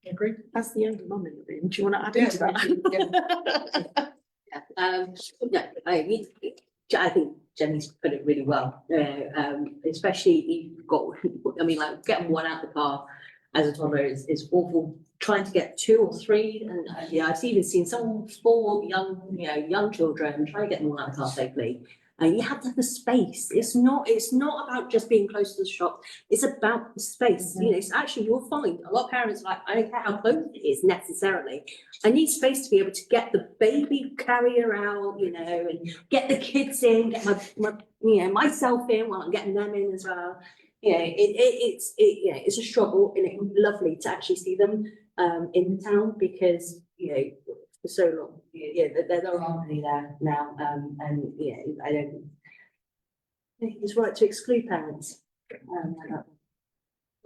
I agree. As the younger mum in the room, do you want to add into that? I think Jenny's put it really well. Especially if you've got, like getting one out the car as a toddler is awful. Trying to get 2 or 3, and I've even seen some 4 young children trying to get them all out of the car safely. And you have to have the space. It's not about just being close to the shop. It's about the space. It's actually, you'll find a lot of parents are like, I don't care how close it is necessarily. I need space to be able to get the baby carrier out, and get the kids in, get myself in while I'm getting them in as well. It's a struggle, and it would be lovely to actually see them in the town, because for so long, there aren't any there now, and I don't think it's right to exclude parents. Are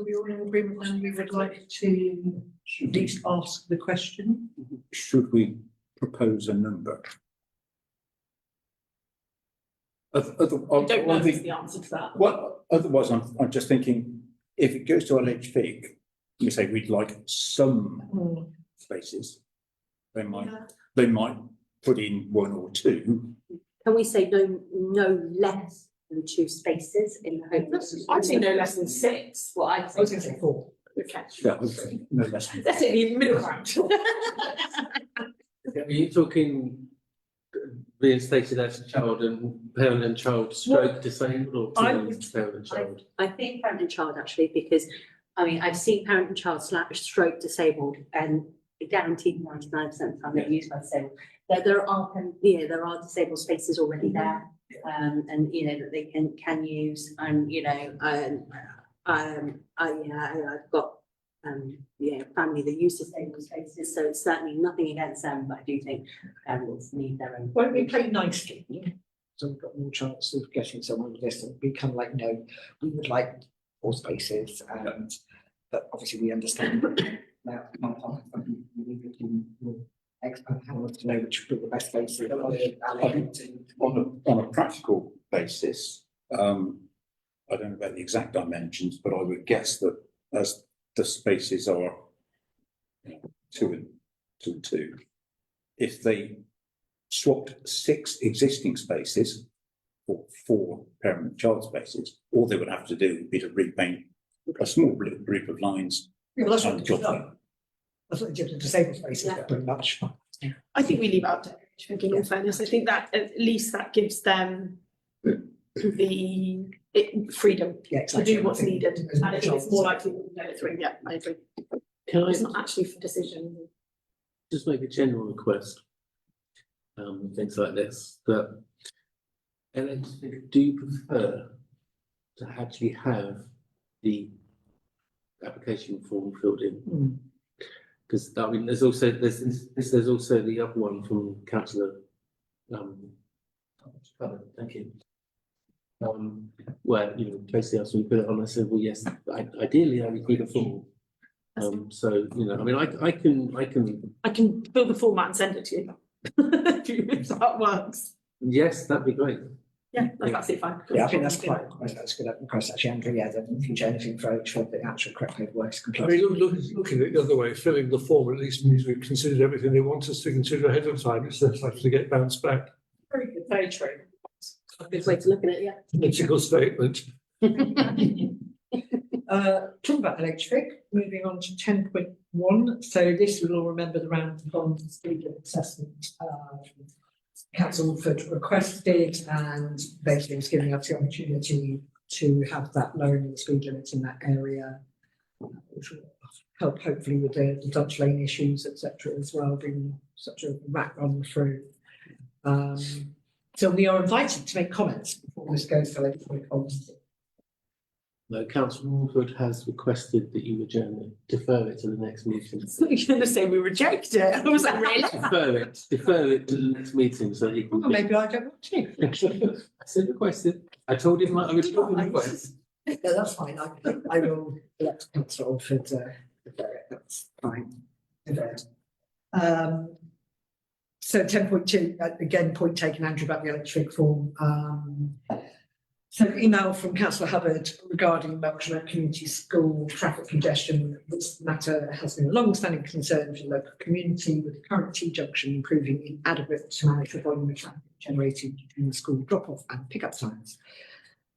we all in agreement then we would like to at least ask the question? Should we propose a number? I don't know the answer to that. Well, otherwise, I'm just thinking, if it goes to LHFIG, we say we'd like some spaces. They might put in 1 or 2. Can we say no less than 2 spaces in the hope that I'd say no less than 6. Well, I was going to say 4. Okay. Yeah, okay. No less than That's it, the middle ground. Are you talking reinstated as a child and parent and child stroke disabled, or parent and child? I think parent and child, actually, because I've seen parent and child stroke disabled, and guaranteed 99% of the time they're used by disabled. There are disabled spaces already there, and you know that they can use, and you know, I've got family that use disabled spaces, so it's certainly nothing against them, but I do think parents need their own. Won't we play nicely? So we've got more chance of getting someone with this, and we kind of like, no, we would like more spaces, and but obviously we understand that expert panels to know which would be the best spaces. On a practical basis, I don't know about the exact dimensions, but I would guess that as the spaces are, you know, 2 and 2, if they swapped 6 existing spaces for 4 parent and child spaces, all they would have to do would be to repaint a small group of lines. Yeah, well, that's what and they job did. done. That's what they did in disabled spaces, Yeah. pretty much. I think we leave out to in all fairness. I think that at least that gives them the freedom Yeah, to exactly. do what's I think needed. there's And more I think it's chance. more likely to go through. Yeah, I agree. Can I It's not actually for decision. just make a general request? Things like this, that LHC do you prefer to actually have the application form filled in? Because I mean, there's also there's also the other one from councillor thank you. Where, you know, Tracy asked me to put it on, I said, well, yes, ideally I would need a form. So, you know, I mean, I can build the format and send it to you. If that works. yes, that'd be great. Yeah, that's absolutely fine. Yeah, I think that's quite that's good request actually, Andrew. Yeah, then if you change anything for the actual correct paperwork is I complete. mean, looking at it the other way, filling the form at least means we've considered everything they want us to consider ahead of time. It's less likely to get bounced back. Very good, very true. A good way to look at it, yeah. Political statement. Talking about electric, moving on to 10.1. So this you'll all remember the round of speed limit assessment. Council Woodford requested, and basically was giving us the opportunity to have that lowering of the speed limits in that area, which will help hopefully with the Dutch lane issues, etc. as well, being such a rat run through. So we are invited to make comments before this goes to electric policy. No, Councillor Woodford has requested that you defer it to the next meeting. You're going to say we reject it. I was like, really? Defer it to the next meeting so that you can. Well, maybe I don't want to. I said requested. I told him I would put the request. Yeah, that's fine. I will let Councillor Woodford defer it. That's fine. Defer it. So 10.2, again, point taken, Andrew, about the electric form. So an email from Councillor Hubbard regarding Melksham Community School traffic congestion. This matter has been a long-standing concern for the local community, with the current T-junction proving inadequate to manage the volume of traffic generated between the school drop-off and pick-up times.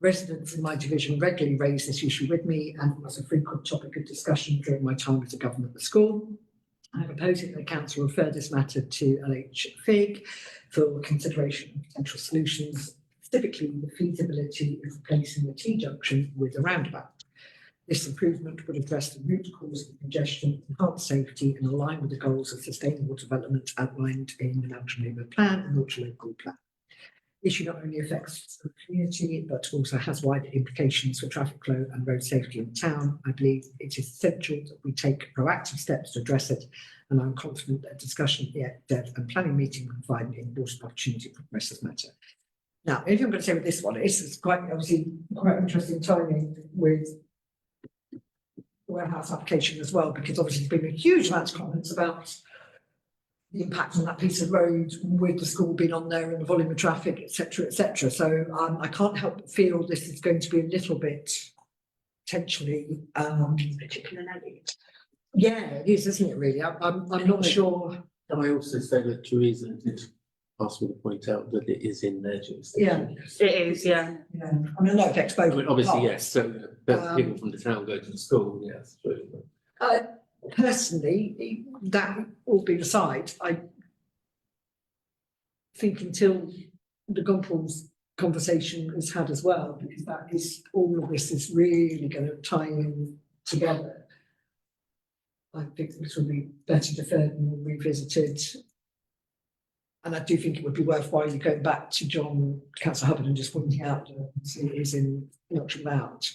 Residents in my division regularly raise this issue with me, and it was a frequent topic of discussion during my time as a governor at the school. I propose that the council refer this matter to LHFIG for consideration of potential solutions, specifically the feasibility of replacing the T-junction with a roundabout. This improvement would address the root cause of congestion, enhance safety, and align with the goals of sustainable development outlined in the Melksham Neighbourhood Plan and Wiltshire Local Plan. The issue not only affects the community, but also has wider implications for traffic flow and road safety in town. I believe it is essential that we take proactive steps to address it, and I'm confident that discussion at the Dev and planning meeting will provide an important opportunity to progress this matter. Now, anything I'm going to say with this one is it's quite obviously quite interesting timing with the warehouse application as well, because obviously there's been a huge amount of comments about the impact on that piece of road with the school being on there and the volume of traffic, etc., etc. So I can't help but feel this is going to be a little bit potentially Particularly. yeah, it is, isn't it? Really, I'm not sure. Can I also say that Teresa did ask me to point out that it is in their jurisdiction? Yeah, It is, yeah. yeah. I mean, I know it affects both. I mean, obviously, parts. yes. So that people from the town go to the school. Yes, true. Personally, that all being aside, I think until the Gompels conversation is had as well, because that is all of this is really going to tie in together. I think this would be better deferred and revisited. And I do think it would be worthwhile you going back to Councillor Hubbard and just pointing out that it is in Melksham Mount.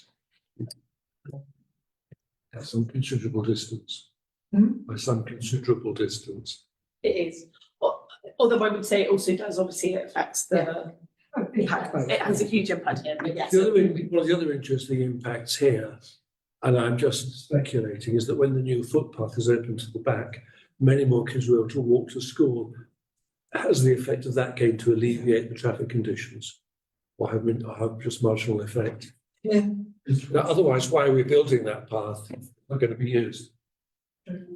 At some considerable distance. Hmm? By some considerable distance. It is. Although I would say it also does, obviously, it affects the, it has a huge impact here, but yes. One of the other interesting impacts here, and I'm just speculating, is that when the new footpath is open to the back, many more kids will be able to walk to school. Has the effect of that going to alleviate the traffic conditions? Or have just marginal effect? Yeah. Now, otherwise, why are we building that path? Not going to be used.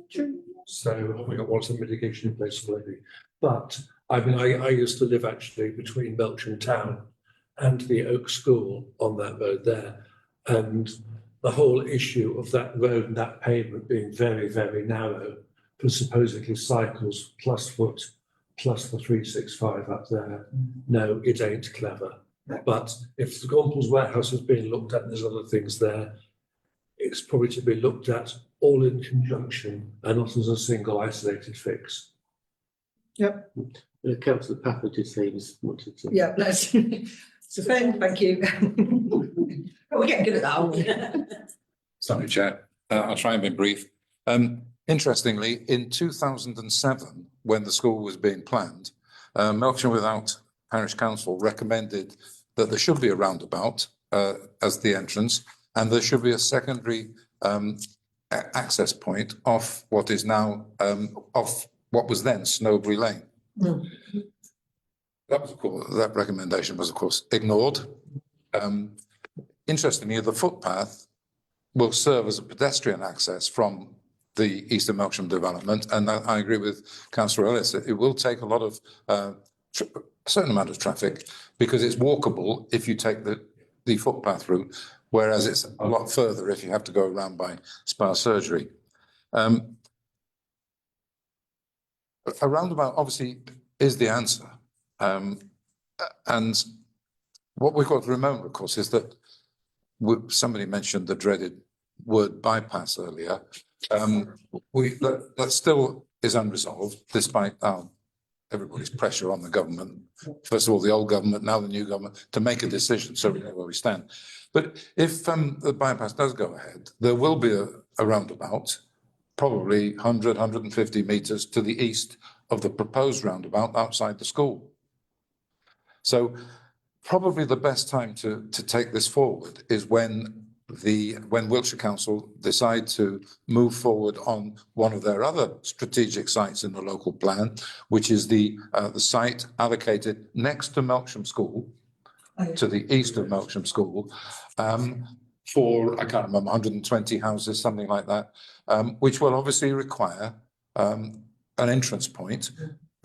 True. So we got some mitigation in place already. But I mean, I used to live actually between Melksham Town and the Oak School on that road there. And the whole issue of that road and that pavement being very, very narrow for supposedly cycles plus foot plus the 365 up there. No, it ain't clever. But if the Gompels warehouse is being looked at, and there's other things there, it's probably to be looked at all in conjunction and not as a single isolated fix. Yep. Councillor Pafford did say he was wanted to. Yeah, let's. So Ben, thank you. We're getting good at that, aren't we? Sorry, Chair. I'll try and be brief. Interestingly, in 2007, when the school was being planned, Melksham Without Parish Council recommended that there should be a roundabout as the entrance, and there should be a secondary access point off what is now off what was then Snowbury Lane. Mm. That recommendation was, of course, ignored. Interestingly, the footpath will serve as a pedestrian access from the East of Melksham development, and I agree with Councillor Ellis that it will take a lot of a certain amount of traffic because it's walkable if you take the footpath route, whereas it's a lot further if you have to go around by Spa Surgery. A roundabout obviously is the answer. And what we've got to remember, of course, is that somebody mentioned the dreaded word bypass earlier. That still is unresolved, despite everybody's pressure on the government. First of all, the old government, now the new government, to make a decision so we know where we stand. But if the bypass does go ahead, there will be a roundabout, probably 100, 150 metres to the east of the proposed roundabout outside the school. So probably the best time to take this forward is when Wiltshire Council decide to move forward on one of their other strategic sites in the local plan, which is the site allocated next to Melksham School, to the east of Melksham School, for, I can't remember, 120 houses, something like that, which will obviously require an entrance point.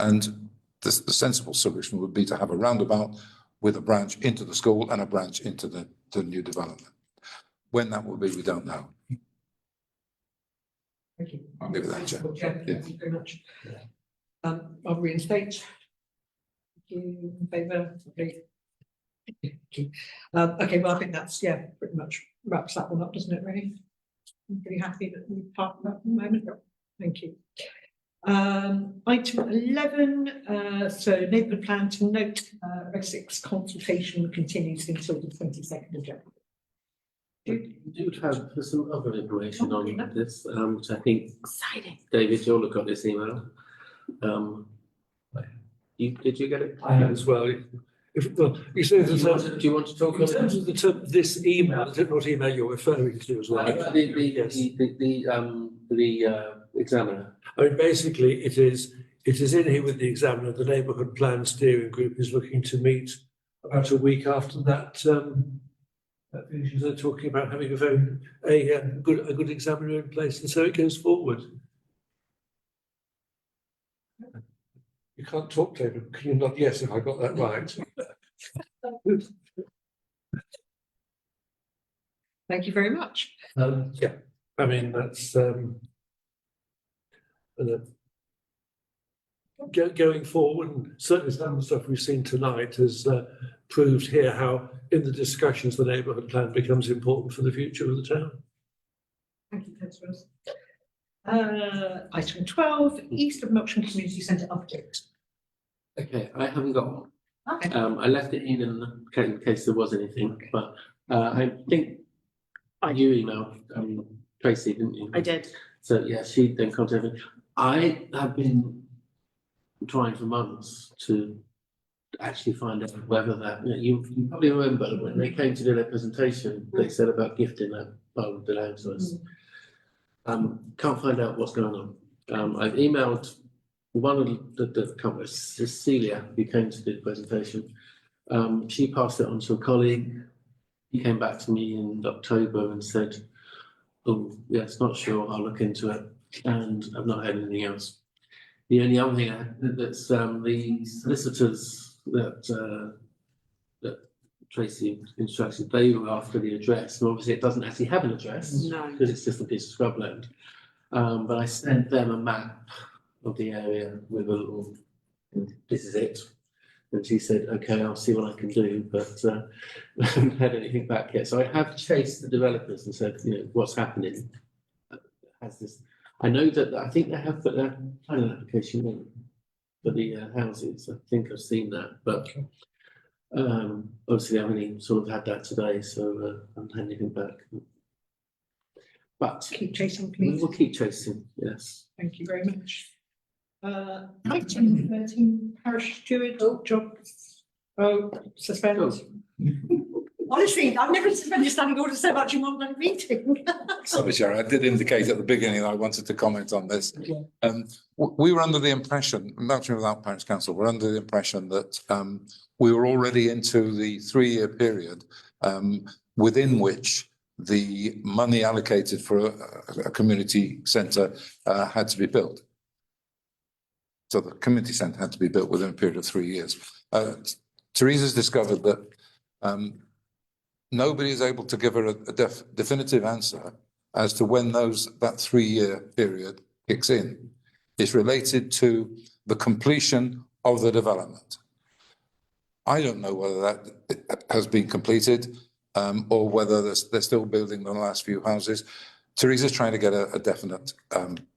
And the sensible solution would be to have a roundabout with a branch into the school and a branch into the new development. When that will be, we don't know. Thank you. I'll leave it at that, Chair. Thank you very much. I'll reinstate. Thank you, in favour? Okay. Okay, well, I think that's, pretty much wraps that one up, doesn't it, really? I'm pretty happy that we've parked that at the moment. Thank you. Item 11, so neighbourhood plan to note, Reg 6 consultation continues until the 22nd of January. We do have some other information on this, which I think, Exciting. David, you'll look at this email. Did you get it? I have as well. You say Do you want to talk in on terms of this email, is it what email you're referring to as well? The examiner. I mean, basically, it is in here with the examiner. The neighbourhood plan steering group is looking to meet about a week after that. They're talking about having a good examiner in place, and so it goes forward. You can't talk, David. Can you not? Yes, if I got that right. Thank you very much. Yeah, I mean that's going forward, and certainly some of the stuff we've seen tonight has proved here how, in the discussions, the neighbourhood plan becomes important for the future of the town. Thank you, Councillor. Item 12, East of Melksham Community Centre update. Okay, I haven't got one. Okay. I left it in case there was anything, but I think you emailed Tracy, didn't you? I did. So yeah, she then contacted me. I have been trying for months to actually find out whether that, you probably remember when they came to do their presentation, they said about gifting that part of the land to us. Can't find out what's going on. I've emailed one of the companies, Cecilia, who came to do the presentation. She passed it on to a colleague. He came back to me in October and said, oh, yes, not sure, I'll look into it. And I've not heard anything else. The only other thing that's the solicitors that Tracy instructed, they were after the address. And obviously it doesn't actually have an address No. because it's just a piece of scrubland. But I sent them a map of the area with a little, this is it. And she said, okay, I'll see what I can do, but I haven't had anything back yet. So I have chased the developers and said, what's happening? Has this? I know that I think they have put their planning application in for the houses. I think I've seen that, but obviously I've only sort of had that today, so I haven't had anything back. But Keep chasing, we please. will keep chasing, yes. Thank you very much. Item 13, parish steward job. Suspend. Honestly, I've never suspended standing order so much in one bloody meeting. Sorry, Chair, I did indicate at the beginning that I wanted to comment on this. We were under the impression, Melksham Without Parish Council, were under the impression that we were already into the 3-year period within which the money allocated for a community centre had to be built. So the community centre had to be built within a period of 3 years. Teresa's discovered that nobody is able to give her a definitive answer as to when that 3-year period kicks in. It's related to the completion of the development. I don't know whether that has been completed or whether they're still building the last few houses. Teresa's trying to get a definite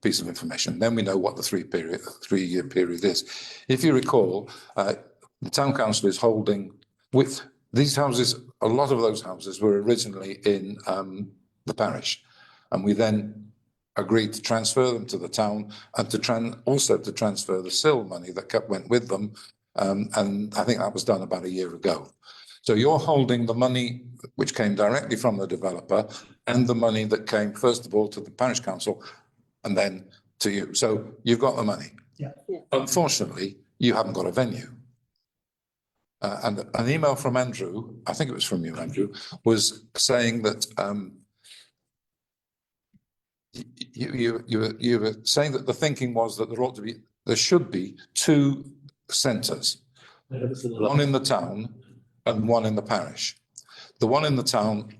piece of information. Then we know what the 3-year period is. If you recall, the town council is holding with these houses. A lot of those houses were originally in the parish, and we then agreed to transfer them to the town and to also transfer the SIL money that went with them. And I think that was done about a year ago. So you're holding the money which came directly from the developer and the money that came first of all to the parish council and then to you. So you've got the money. Yeah. Unfortunately, you haven't got a venue. And an email from Andrew, I think it was from you, Andrew, was saying that you were saying that the thinking was that there should be 2 centres, one in the town and one in the parish. The one in the town,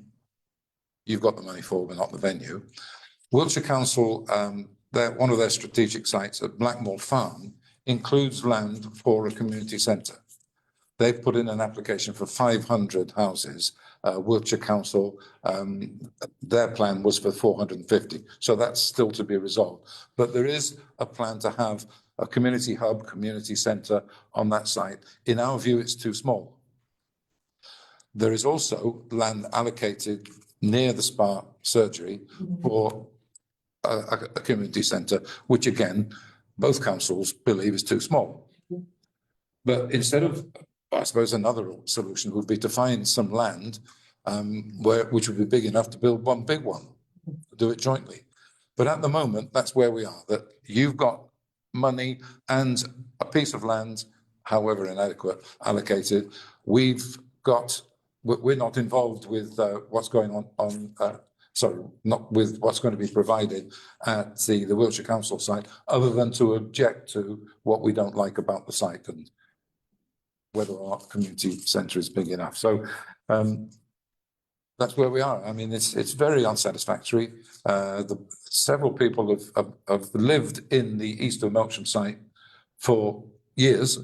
you've got the money for, but not the venue. Wiltshire Council, one of their strategic sites at Blackmore Farm includes land for a community centre. They've put in an application for 500 houses. Wiltshire Council, their plan was for 450. So that's still to be resolved. But there is a plan to have a community hub, community centre on that site. In our view, it's too small. There is also land allocated near the Spa surgery for a community centre, which again, both councils believe is too small. But instead of, I suppose another solution would be to find some land which would be big enough to build one big one, do it jointly. But at the moment, that's where we are, that you've got money and a piece of land, however inadequate, allocated. We're not involved with what's going on, not with what's going to be provided at the Wiltshire Council site, other than to object to what we don't like about the site and whether our community centre is big enough. So that's where we are. I mean, it's very unsatisfactory. Several people have lived in the east of Melksham site for years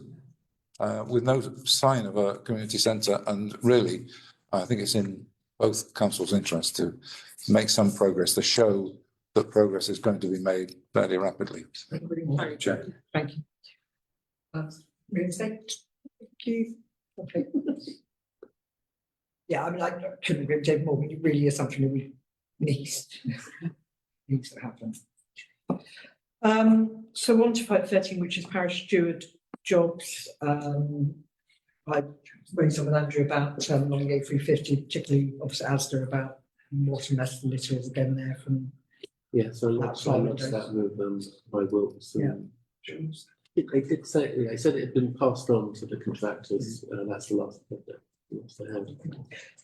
with no sign of a community centre, and really, I think it's in both councils' interest to make some progress to show that progress is going to be made fairly rapidly. Chair. Thank you. Real estate. Thank you. Okay. Yeah, I mean, I couldn't agree with David more, but it really is something that we needs to happen. So on to 13, which is parish steward jobs. I raised on with Andrew about Longgate 350, particularly obviously Asda, about what a mess the litter is again there from. Yeah, so I looked Outside at that windows. with my Wilts. They did say, they said it had been passed on to the contractors, that's the last bit that they had.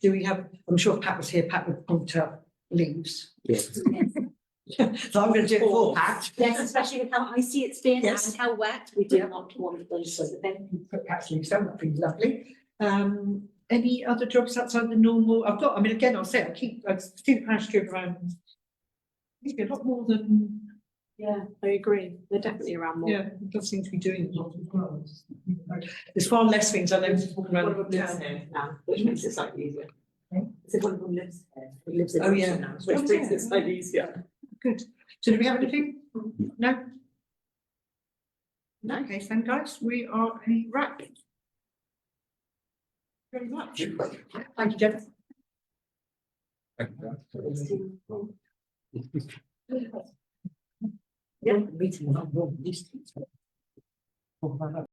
Do we have, I'm sure if Pat was here, Pat would point out leaves. Yeah. So I'm going to do it for Pat. Yes, especially with how icy it's been Yes. and how wet, we do Yeah. not want those sort of things. Put Pat's leaves down, that'd be lovely. Any other jobs outside the normal? I've got, I mean, again, I've seen the parish steward around. It's been a lot more than. Yeah, I agree. They're definitely around more. Yeah, it does seem to be doing a lot as well. There's far less things I know walking One of around them town. lives here now, which makes it slightly easier. So one of them lives here, it lives in Oh, yeah. Wiltshire now, which makes it slightly easier. Good. So do we have anything? No? No, okay, then guys, we are a wrap. Very much. Thank you, Jeff. Yeah, meeting.